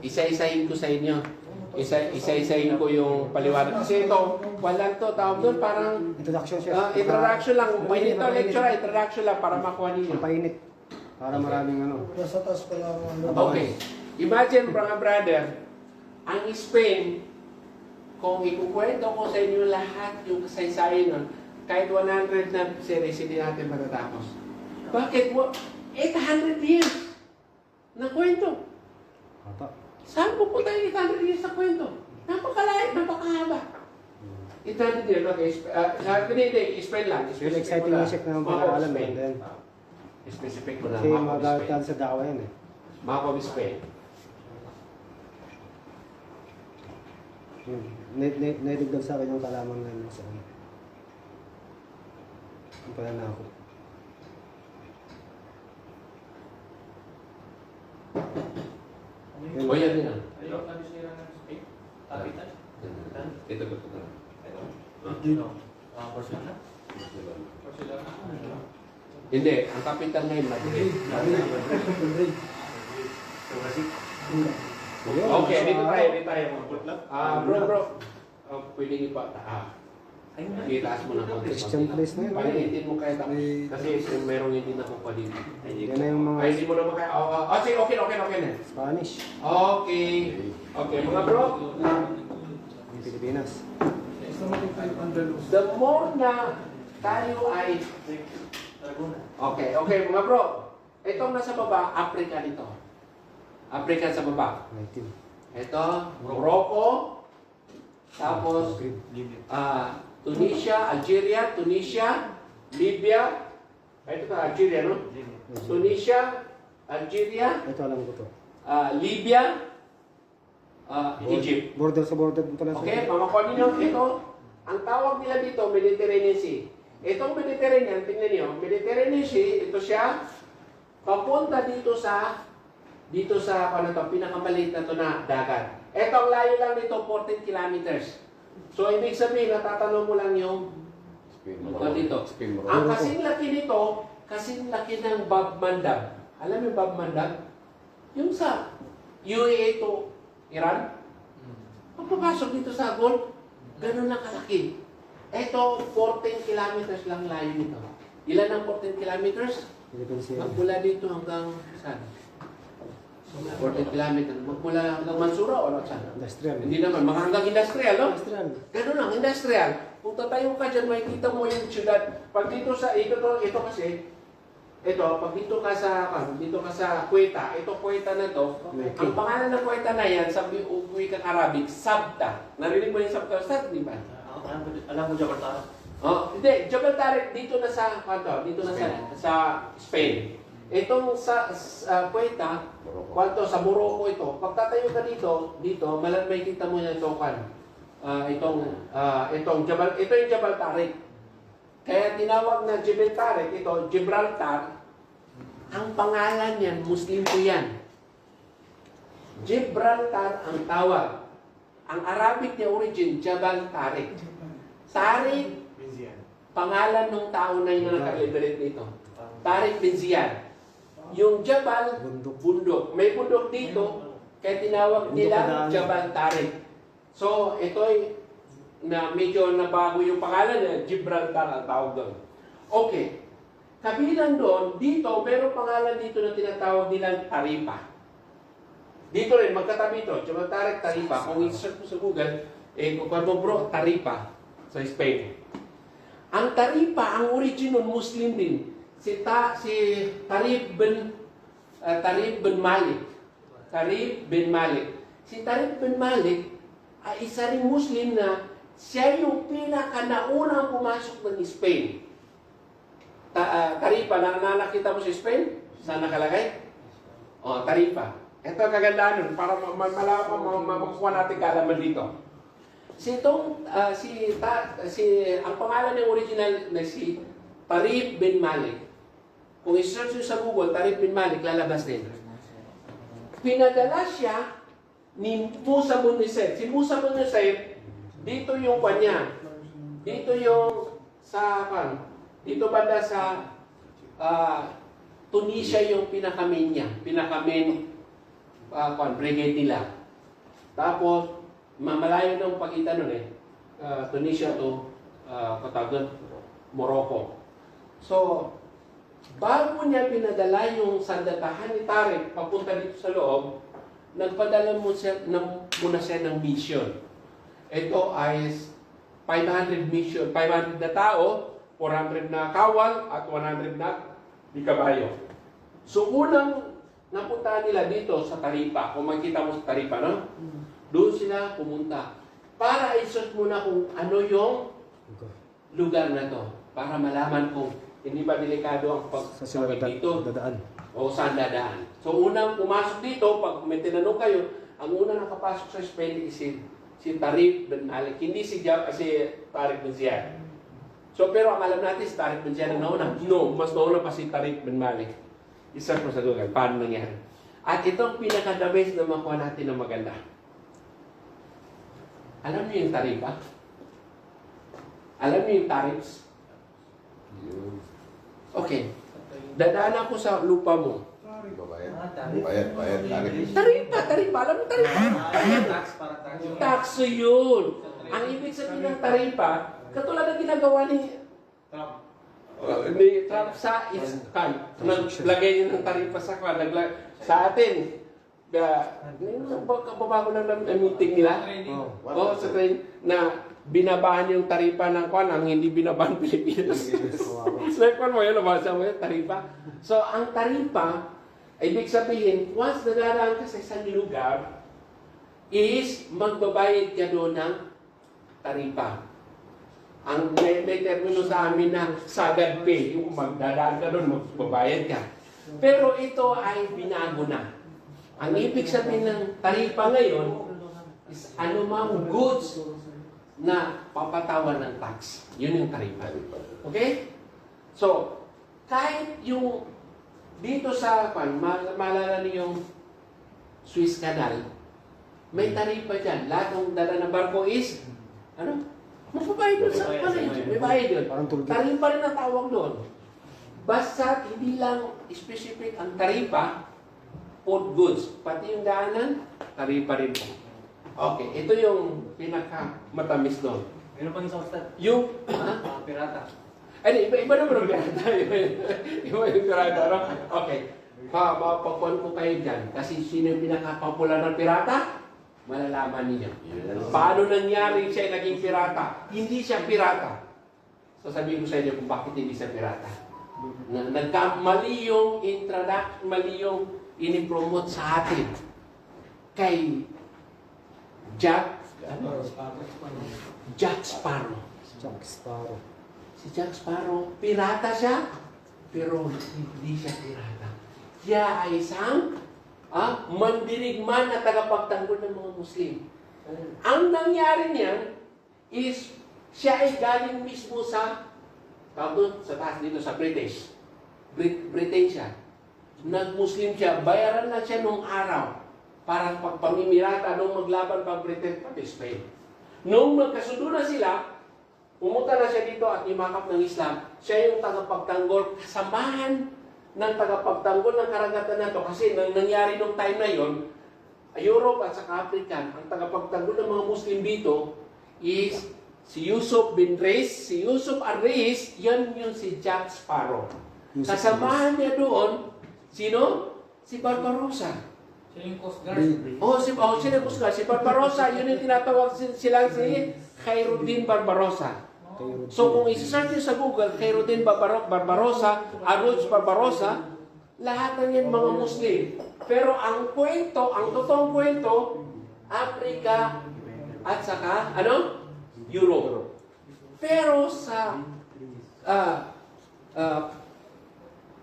isa-isahin ko sa inyo. Isa-isahin ko yung paliwanag. Kasi ito, walang to, tawag doon, parang Introduction siya. introduction lang. May nito lecture, introduction lang para makuha ninyo. Painit. Para maraming ano. Nasa taas pa lang ang Okay. Imagine, mga brother, ang Spain, kung ikukwento ko sa inyo lahat yung kasaysayan nun, kahit 100 na series, hindi natin matatapos. Bakit? 800 years na kwento. Apa. Saan po tayo 800 years na kwento? Napakalayo, napakahaba. 800 years, okay. Hindi, Spain lang. Yung exciting music na pag-aaralan mo. Then, Specific ko na, kasi map of magalit Spain. sa dawa yan eh. Map of Spain. Naidagdag sa akin yung kalaman na yun sa ano. Ang pala na ako. O yan din ah. Kapitan? Ito ko ito. Barcelona? Hindi, ang kapitan ngayon, Madrid. Okay, dito tayo. Bro. Pwede ipa. Itaas mo na konti. Christian place na yun. Painitin mo kahit ako. Kasi merong hindi na po pa dito. Yan na yung mga Ay, hindi mo naman kaya. Sige, okay na. Spanish. Okay. Okay, mga bro. Yung Pilipinas. The more na tayo ay... Okay, mga bro. Itong nasa baba, Africa nito. Africa sa baba. 19. Ito, Morocco. Tapos, Tunisia, Libya. Ito ka, Algeria, no? Tunisia, Algeria, Ito alam ko to. Libya, Egypt. Border sa border dito lang. Okay, mamakuha ninyo, ito, ang tawag nila dito, Mediterranean Sea. Itong Mediterranean, tingnan niyo, Mediterranean Sea, ito siya, papunta dito sa ano to, pinakamaliit na to na dagat. Ito, ang layo lang nito, 14 kilometers. So, ibig sabihin, natatanong mo lang yung dito. Ang kasing laki nito, kasing laki ng Bab Mandab. Alam mo yung Bab Mandab? Yung sa UAE to Iran. Pagpapasok dito sa Gulf, ganun lang kalaki. Ito, 14 kilometers lang layo nito. Ilan ang 14 kilometers? Philippine Sea. Magmula dito hanggang saan? 14 kilometers. Magmula hanggang Mansura o saan? Industrial. Hindi naman, mga hanggang industrial, no? Industrial. Ganun lang, industrial. Kung tatayo ka dyan, makikita mo yung syudad. Pag dito sa, ito kasi, pag dito ka sa Kuweta, ito Kuweta na to, ang pangalan ng Kuweta na yan, sa wikang Arabic, Sabta. Narinig mo yung Sabta Ustad, di ba? Alam ko Jakarta. Hindi, Jabal Tariq, dito na sa Spain. Itong sa Kuweta, sa Morocco ito, pag tatayo ka dito, may kita mo yan itong Jabal Tariq. Kaya tinawag na Jebel Tariq, ito, Gibraltar, ang pangalan yan, Muslim po yan. Gibraltar ang tawag. Ang Arabic niya origin, Jabal Tariq. Tariq, pangalan ng tao na yung nakaliberate nito. Tariq bin Ziyad. Yung Jabal, bundok. May bundok dito, kaya tinawag nila Jabal Tariq. So, ito ay na medyo nabago yung pangalan niya, Gibraltar ang tawag doon. Okay. Kabilang doon, dito, mayroong pangalan dito na tinatawag nilang Tarifa. Dito rin, magkatabi ito, Jabal Tariq, Tarifa. Kung i-search mo sa Google, kung mo bro, Tarifa sa Spain. Ang Tarifa, ang origin nun, Muslim din. Si Tarif bin Malik. Tarif bin Malik. Si Tarif bin Malik ay isa ring Muslim na siya yung pinakanaunang pumasok ng Spain. Tarifa, nakita mo sa Spain? Saan nakalagay? O, Tarifa. Ito ang kagandahan nun, para makukuha natin kaalaman dito. Ang pangalan ng original na si Tarif bin Malik. Kung i-search nyo sa Google, Tarif bin Malik, lalabas din. Pinadala siya ni Musa bin Nusayr. Si Musa bin Nusayr, dito yung kanya. Dito yung dito banda sa Tunisia yung pinaka-main niya. Pinaka-main brigade nila. Tapos, mamalayo ng pagitan nun Tunisia to Morocco. So, bago niya pinadala yung sandatahan ni Tariq papunta dito sa loob, nagpadala muna siya ng mission. Ito ay 500 mission, 500 na tao, 400 na kawal, at 100 na di kabayo. So, unang napunta nila dito sa Tarifa. Kung makita mo sa Tarifa, no? Doon sila pumunta. Para i-search muna kung ano yung lugar na to. Para malaman kung hindi ba delikado ang pagsaway dito o saan dadaan. So, unang pumasok dito, pag may tinanong kayo, ang unang nakapasok sa Spain is si Tarif bin Malik. Hindi si Tariq bin Ziyad. So, pero ang alam natin, si Tariq bin Ziyad ang nauna. No, mas nauna pa si Tarif bin Malik. Isa po sa Google, paano nangyari. At itong pinaka-the best na makuha natin na maganda. Alam niyo yung tarifa? Alam niyo yung tariffs? Okay. Dadaan ako sa lupa mo. Bayad. Tarifa. Alam mo tarifa? Tax para tax. Tax yun. Ang ibig sabihin ng tarifa, katulad ng ginagawa ni Trump sa naglagay niya ng tarifa sa atin. Babago lang ng meeting nila. Sa train na binabahan yung tarifa ng ang hindi binabahan Pilipinas. Snapon mo yun, nabasa mo yun, tarifa. So, ang tarifa, ibig sabihin, once nadaraan ka sa isang lugar, is magbabayad ka doon ng tarifa. Ang may termino sa amin na sagad pay, yung magdadaan ka doon, magbabayad ka. Pero ito ay binago na. Ang ibig sabihin ng tarifa ngayon is anumang goods na papatawan ng tax. Yun yung tarifa. Okay? So, kahit yung dito sa maalala niyo yung Swiss Canal, may tarifa dyan. Lahat ng dala ng barko is, magbabayad doon sa yun. May bayad yun. Tarifa rin ang tawag doon. Basta hindi lang specific ang tarifa, food goods, pati yung daanan, tarifa rin po. Okay, ito yung pinaka-matamis doon. Meron pang isang stat. Yung, Pirata. Ay, iba naman ang pirata. Iba yung pirata, no? Okay. Mapagpuan ko kayo dyan. Kasi sino yung pinaka-popular ng pirata? Malalaman niyo. Paano nangyari siya naging pirata? Hindi siya pirata. Sasabihin ko sa inyo kung bakit hindi siya pirata. Nagkamali yung introduction, mali yung inipromote sa atin kay Jack Sparrow. Si Jack Sparrow, pirata siya, pero hindi siya pirata. Siya ay isang mandirigman na tagapagtanggol ng mga Muslim. Ang nangyari niya is siya ay galing mismo sa taas dito sa British. Britain siya. Nag-Muslim siya, bayaran na siya nung araw para pagpamimirata nung maglaban pag Britain pati Spain. Nung magkasundo na sila, pumunta na siya dito at imakap ng Islam. Siya yung tagapagtanggol, kasamahan ng tagapagtanggol ng karagatan na to. Kasi nangyari nung time na yon, Europe at saka African, ang tagapagtanggol ng mga Muslim dito is si Yusuf bin Reis. Si Yusuf al-Reis, yan yung si Jack Sparrow. Kasamahan niya doon, sino? Si Barbarossa. Siya yung Coast Guard. Sino Coast Guard? Si Barbarossa, yun yung tinatawag silang si Khairuddin Barbarossa. So kung isi-search niyo sa Google, Khairuddin Barbarossa, Aruj Barbarossa, lahat ng yan mga Muslim. Pero ang kwento, ang totoong kwento, Africa at saka, Europe. Pero sa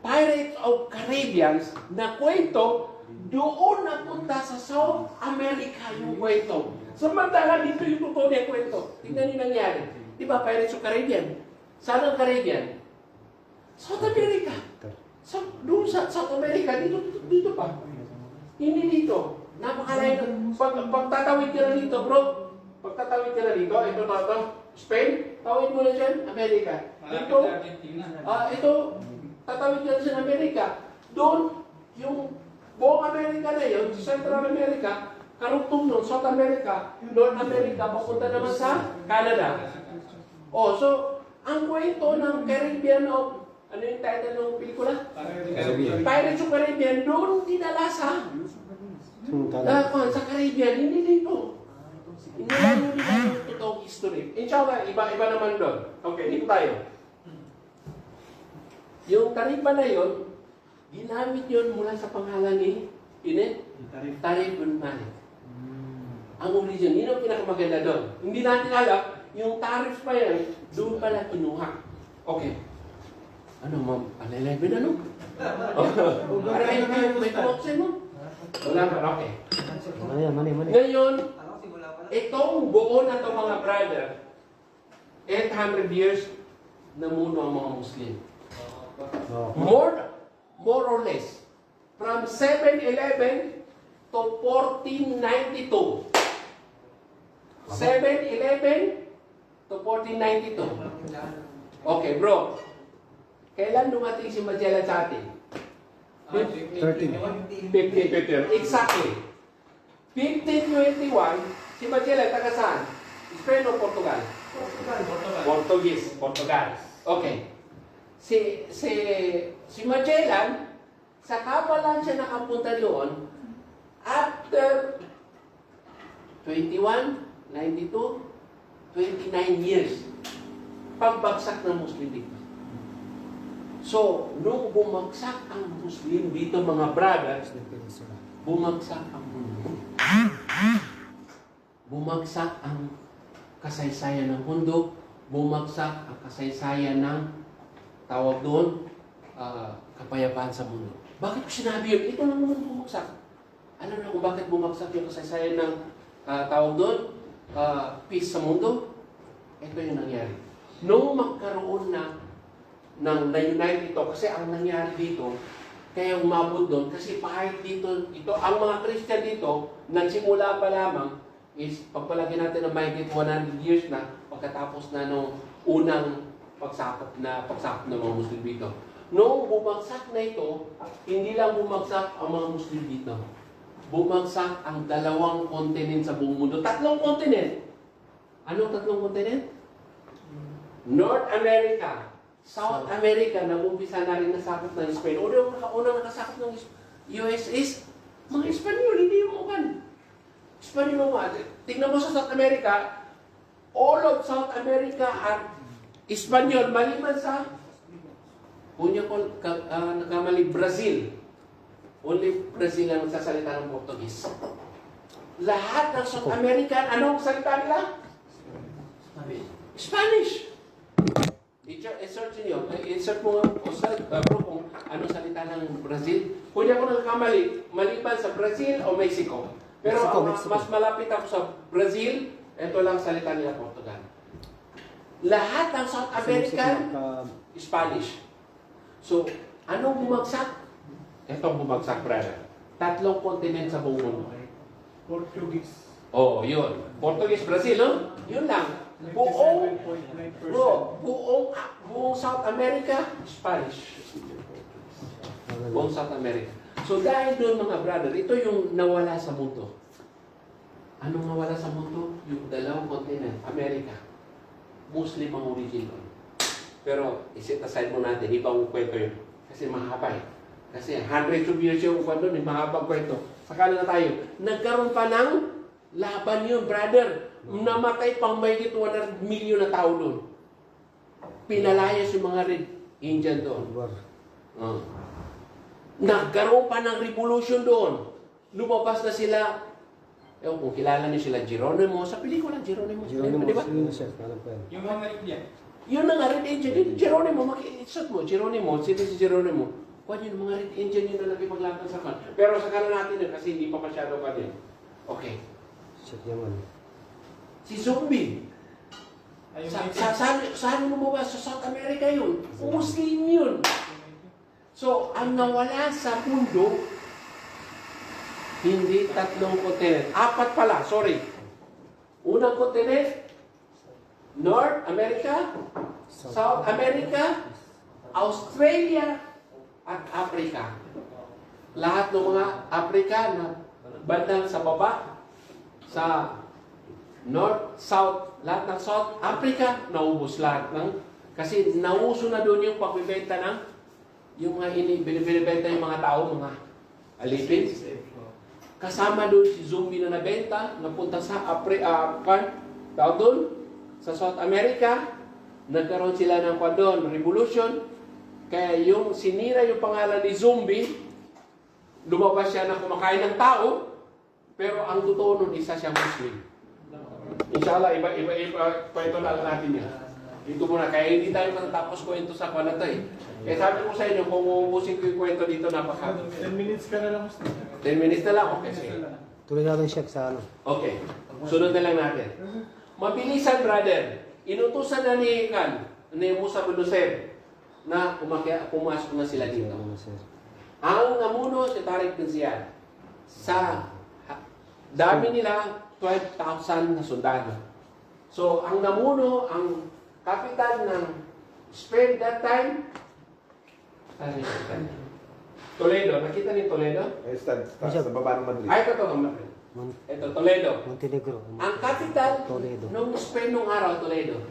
Pirates of Caribbean na kwento, doon napunta sa South America yung kwento. Samantalang dito yung totoo niya kwento. Tingnan niyo nangyari. Di ba, Pirates of Caribbean? Saan ang Caribbean? South America. Doon sa South America, dito pa. Hindi dito. Napakalayo. Pagtatawid ka na dito, bro. Pagtatawid ka na dito, ito, Spain, tawid mo na dyan, America. Dito, ito, tatawid ka na sa America. Doon, yung buong America na yun, Central America, karugtong nun, South America, North America, papunta naman sa Canada. So, ang kwento ng Caribbean of, ano yung title ng pelikula? Pirates of Caribbean, doon dinala sa Caribbean, hindi dito. Hindi lang yung totoong history. Inshallah, iba naman doon. Okay, dito tayo. Yung Caribbean na yun, ginamit yun mula sa pangalan ni Tarif bin Malik. Ang origin, yun ang pinakamaganda doon. Hindi natin alam, yung tariff pa yan, doon pala kinuha. Okay. Ma'am? 11 ano? Para may kumok sa'yo mo? Wala pa, okay. Mani. Ngayon, itong buo na itong mga brother, 800 years namuno ang mga Muslim. More or less. From 711 to 1492. 711 to 1492. Okay, bro. Kailan dumating si Magellan sa atin? 1521. Exactly. 1521, si Magellan, taga saan? Spain o Portugal? Portugal. Okay. Si Magellan, sa kapalan siya nakapunta doon after 21, 92, 29 years. Pagbagsak ng Muslim dito. So, nung bumagsak ang Muslim dito, mga brothers, bumagsak ang mundo. Bumagsak ang kasaysayan ng mundo, bumagsak ang kasaysayan ng tawag doon, kapayapaan sa mundo. Bakit ko sinabi yun? Ito lang naman bumagsak. Alam na kung bakit bumagsak yung kasaysayan ng tawag doon, peace sa mundo? Ito yung nangyari. Nung magkaroon ng na-unite ito, kasi ang nangyari dito, kaya umabot doon, kasi kahit dito, ang mga Christian dito, nagsimula pa lamang, is pagpalagyan natin ng mahigit 100 years na, pagkatapos na nung unang pagsakop ng mga Muslim dito. Noong bumagsak na ito, hindi lang bumagsak ang mga Muslim dito. Bumagsak ang 2 kontinent sa buong mundo. 3 kontinent. Anong 3 kontinent? North America, South America, nag-umpisa na rin nasakop ng Spain. Unang nakasakop ng US is mga Espanyol, hindi yung ukan. Espanyol mo. Tingnan mo sa South America, all of South America are Espanyol, maliban sa nagkamali, Brazil. Only Brazil ang nagsasalita ng Portuguese. Lahat ng South American, anong salita nila? Spanish. I-search niyo. I-search mo bro, kung anong salita ng Brazil. Kung ako nagkamali, maliban sa Brazil o Mexico. Pero Mexico. mas malapit ako sa Brazil, ito lang salita nila Portugal. Lahat ng South American, Spanish. So, anong bumagsak? Ito bumagsak, brother. 3 kontinent sa buong mundo. Portuguese. Oh, yun. Portuguese, Brazil, no? Yun lang. Buong, 97.9%. buong South America, Spanish. Buong South America. So dahil doon mga brother, ito yung nawala sa mundo. Anong nawala sa mundo? Yung dalawang continent, America. Muslim ang origin doon. Pero isit aside mo natin, ibang kwento yun. Kasi mahaba eh. Kasi hundreds of years yung kwento doon, mahabang kwento. Saka na tayo. Nagkaroon pa ng laban yun, brother. Namatay pang mahigit 100 million na tao doon. Pinalayas yung mga Red Indian doon. Uh. Nagkaroon pa ng revolution doon. Lumabas na sila. Ewan kung kilala niyo sila, Geronimo. Sa pelikula, Geronimo. Geronimo, Di ba? sino siya? Alam ko yan. Yung mga Indian. Yun ang Red Indian. Geronimo, makikisot mo. Geronimo, sino si Geronimo? Kwan yun, mga Red Indian yun na nakipaglaban sa kan. Pero sa kanan natin yun, kasi hindi pa masyado pa din. Okay. Siya yaman. Si Zombie. Ayun, Saan mo ba? Sa South America yun. Muslim yun. So, ang nawala sa mundo, hindi tatlong kontinent. Apat pala, sorry. Unang kontinent, North America, South America, Australia, at Africa. Lahat ng mga Africa na bandang sa baba, sa North, South, lahat ng South Africa, naubos lahat ng, kasi nauso na doon yung pagbibenta ng, yung mga binibenta yung mga tao, mga alipin. Kasama doon si Zombie na nabenta, napunta sa tao doon, sa South America, nagkaroon sila ng doon, revolution. Kaya yung sinira yung pangalan ni Zombie, lumabas siya na kumakain ng tao, pero ang totoo nun, isa siyang Muslim. Inshallah, iba, kwento lang natin yan. Dito muna, kaya hindi tayo matatapos kwento sa kwan na to eh. Eh sabi ko sa inyo, kung uubusin ko yung kwento dito, 10 minutes ka na lang. 10 minutes na lang, okay. Sige. Tuloy natin siya sa ano. Okay, sunod na lang natin. Mabilisan, brother. Inutusan na ni Musa bin Nusayr na pumasok na sila dito. Ang namuno si Tariq bin Ziyad. Sa dami nila, 12,000 na sundalo. So, ang namuno, ang kapitan ng Spain that time, Toledo. Nakita niyo Toledo? Sa baba ng Madrid. Ay, ito Madrid. Ito, Toledo. Montenegro. Ang capital Toledo. nung Spain nung araw, Toledo.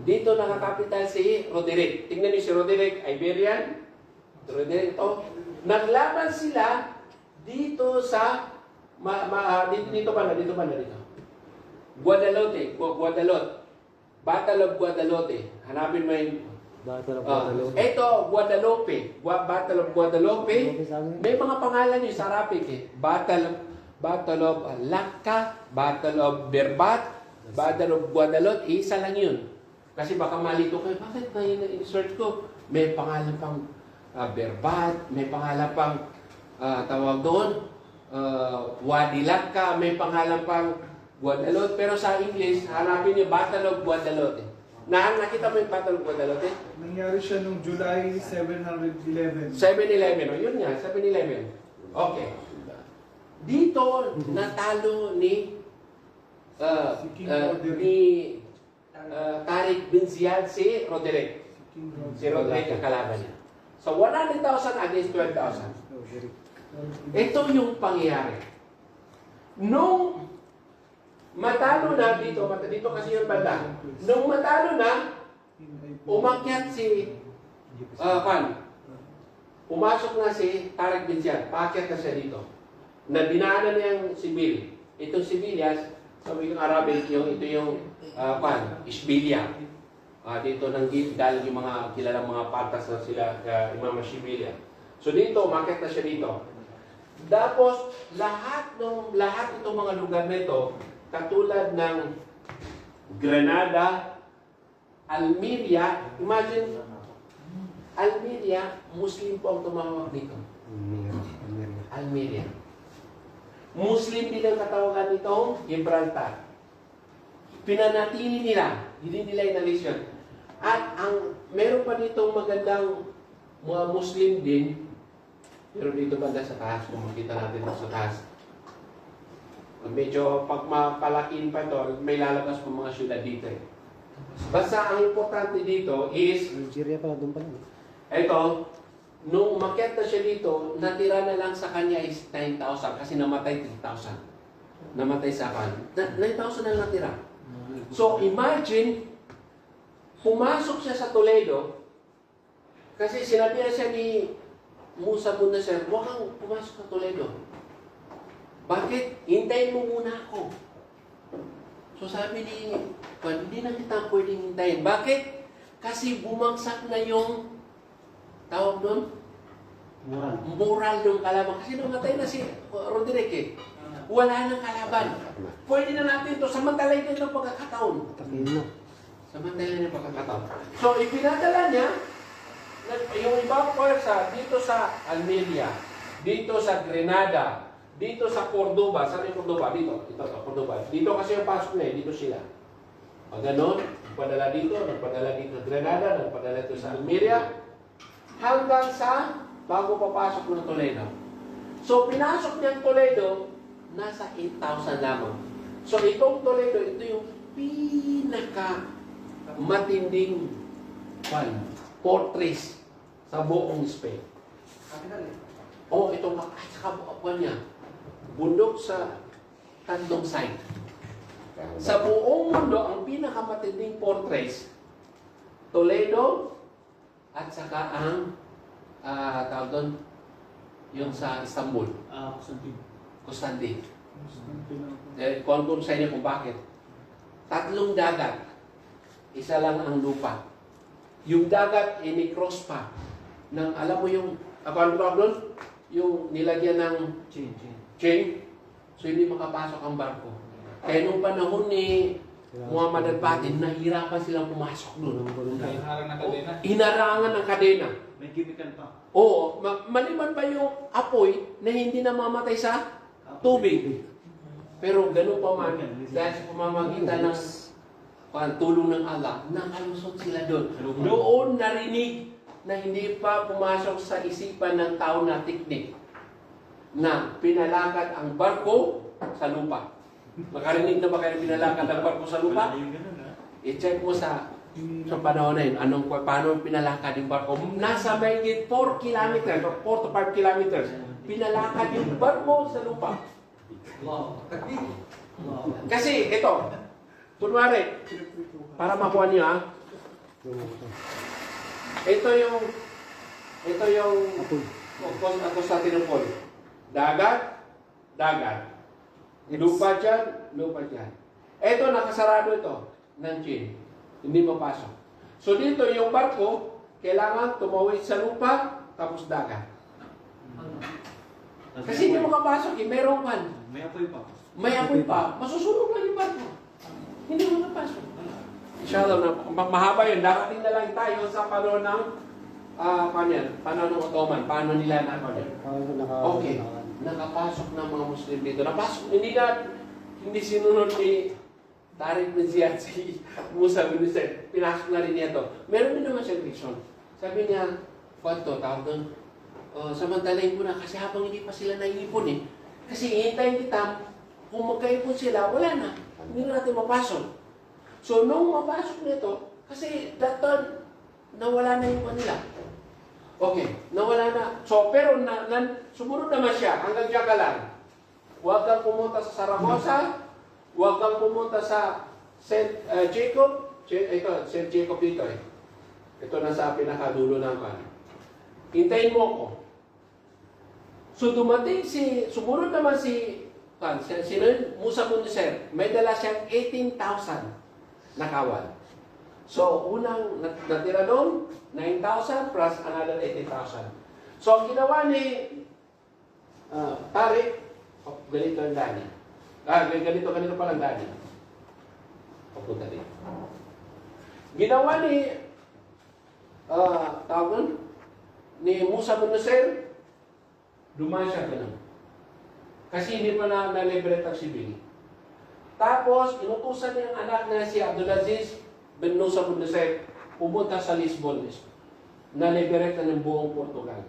Dito nakakapital si Roderick. Tingnan niyo si Roderick, Iberian. Roderick ito. Naglaban sila dito sa dito ba na dito. Guadalote. Battle of Guadalote. Hanapin mo yung Battle of Guadalupe. ito, Guadalupe. Battle of Guadalupe. May mga pangalan yung sa Arabic eh. Battle of Lacca, Battle of Berbat, Battle of Guadalope. Isa lang yun. Kasi baka malito kayo, bakit na yun in-search ko? May pangalan pang Berbat, may pangalan pang tawag doon, Wadi Lacca, may pangalan pang Guadalope. Pero sa English, hanapin niyo Battle of Guadalope. Nakita mo yung Battle of Guadalope? Nangyari siya noong July 711. 7-11. O yun nga, 7-11. Okay. Dito, natalo ni Tariq bin Ziyad si Roderick. Si Roderick ang kalaban niya. So, 100,000 against 12,000. Ito yung pangyayari. Nung matalo na dito kasi yung banda. Nung matalo na, umakyat si pumasok na si Tariq bin Ziyad. Paakyat na siya dito. Na dinaanan niyang Sibil. Itong Sibilias, sabi yung Arabic, ito yung Isbilia. Dito nang dahil yung mga kilalang mga patas na sila, Imam Sibilia. So dito, umakyat na siya dito. Tapos, lahat itong mga lugar nito, katulad ng Granada, Almeria, imagine, Almeria, Muslim po ang tumawag dito. Almeria. Muslim din ang katawagan nitong Gibraltar. Pinanatili nila, hindi nila inalis yun. At meron pa ditong magandang mga Muslim din, pero dito banda sa taas, kung makita natin sa taas. Medyo pag mapalakin pa ito, may lalabas pa mga syudad dito eh. Basta ang importante dito is, Nigeria pala, doon pala. ito, nung umakyat na siya dito, natira na lang sa kanya is 9,000 kasi namatay 3,000. Namatay sa kan. 9,000 na natira. So imagine, pumasok siya sa Toledo, kasi sinabi na siya ni Musa muna siya, huwag kang pumasok sa Toledo. Bakit? Hintayin mo muna ako. So sabi ni Juan, hindi na kita pwedeng hintayin. Bakit? Kasi bumagsak na yung tawag doon? Moral ng kalaban. Kasi namatay na si Roderick eh. Wala nang kalaban. Pwede na natin ito. Samantalay din ng pagkakataon. Takin na. Samantalay ng pagkakataon. So ipinadala niya yung ibang pwersa dito sa Almeria, dito sa Grenada, dito sa Cordoba. Saan yung Cordoba? Dito. Ito, Cordoba. Dito kasi yung pasok na eh. Dito sila. Pag ganon, nagpadala dito sa Grenada, nagpadala dito sa Almeria, hanggang sa bago papasok ng Toledo. So, pinasok niyang Toledo, nasa 8,000 lamang. So, itong Toledo, ito yung pinaka matinding fortress sa buong Spain. Ito nga, at saka buwan niya, bundok sa tatlong side. Sa buong mundo, ang pinakamatinding fortress, Toledo, at saka ang tawag doon, yung sa Istanbul, Constantine. Kung sa inyo kung bakit. Tatlong dagat, isa lang ang lupa. Yung dagat, ini-cross pa. Ng, alam mo yung, ano tawag doon? Yung nilagyan ng chain. So hindi makapasok ang barko. Kaya nung panahon ni Muhammad al-Fatih, nahirapan silang pumasok doon. Harang ng kadena. Hinarangan ng kadena. May chemical pa. Oo, maliban pa yung apoy na hindi namamatay sa tubig. Pero ganun pa man, dahil sa pamamagitan ng tulong ng Allah, nakalusot sila doon. Doon narinig na hindi pa pumasok sa isipan ng tao na teknik na pinalakad ang barko sa lupa. Makarinig na ba kayo pinalakad ang barko sa lupa? I-check mo sa panahon na yun, paano pinalakad yung barko. Nasa mahigit 4 kilometers, 4 to 5 kilometers, pinalakad yung barko sa lupa. Kasi ito, kunwari, para makuha niyo ha, ito yung Constantinople. Dagat. Lupa dyan. Ito, nakasarado ito ng Chin. Hindi mapasok. So dito, yung barko, kailangan tumawid sa lupa, tapos dagat. Kasi hindi makapasok, merong pan. May apoy pa. Masusunog lang yung barko. Hindi mo napasok. Inshallah, mahaba yun. Darating na lang tayo sa panahon ng panahon ng Ottoman. Paano nila na Okay. Nakapasok ng mga Muslim dito. Hindi sinunod ni Tariq bin Ziyad si Musa bin Hussein. Pinasok na rin niya ito. Meron din naman siyang reason. Sabi niya, tawag doon, samantalayin ko na kasi habang hindi pa sila naipon eh. Kasi ihintayin kita, kung magkaipon sila, wala na. Hindi na natin mapasok. So, nung mapasok nito, kasi that time, nawala na yung kanila. Okay, nawala na. So, pero sumunod naman siya, hanggang diyan ka lang. Huwag kang pumunta sa Saragossa, huwag kang pumunta sa St. Jacob. Ito, St. Jacob dito eh. Ito na sa pinakadulo ng kan. Hintayin mo ko. So, sumunod naman si Musa bin Hussein, may dala siyang 18,000 na kawal. So, unang natira doon, 9,000 plus another 18,000. So, ang ginawa ni Tariq, ganito ang dani. Ganito palang dani. Papunta din. Ginawa ni ni Musa bin Hussein, dumaan siya ganun. Kasi hindi pa na-liberate ang sibil. Tapos, inutusan niya ang anak na si Abdulaziz bin Musa bin Hussein pumunta sa Lisbon. Na-liberate na ng buong Portugal.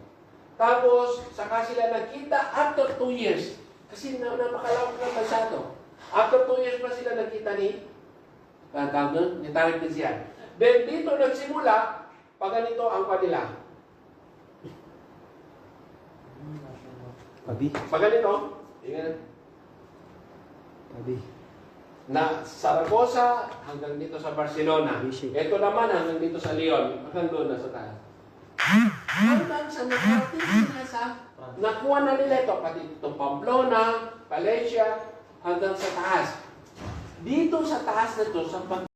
Tapos, saka sila nagkita after 2 years. Kasi napakalawak ng masyado. After 2 years pa sila nakita ni tawag doon, ni Tarek Tizian. Then dito nagsimula, pag ganito ang kanila. Tabi. Pag ganito, tingnan. Tabi. Na Zaragoza hanggang dito sa Barcelona. Bishi. Ito naman hanggang dito sa Leon, hanggang doon na sa taas. Hanggang sa nakarating sila sa nakuha na nila ito, pati itong Pamplona, Valencia, hanggang sa taas. Dito sa taas na ito, sa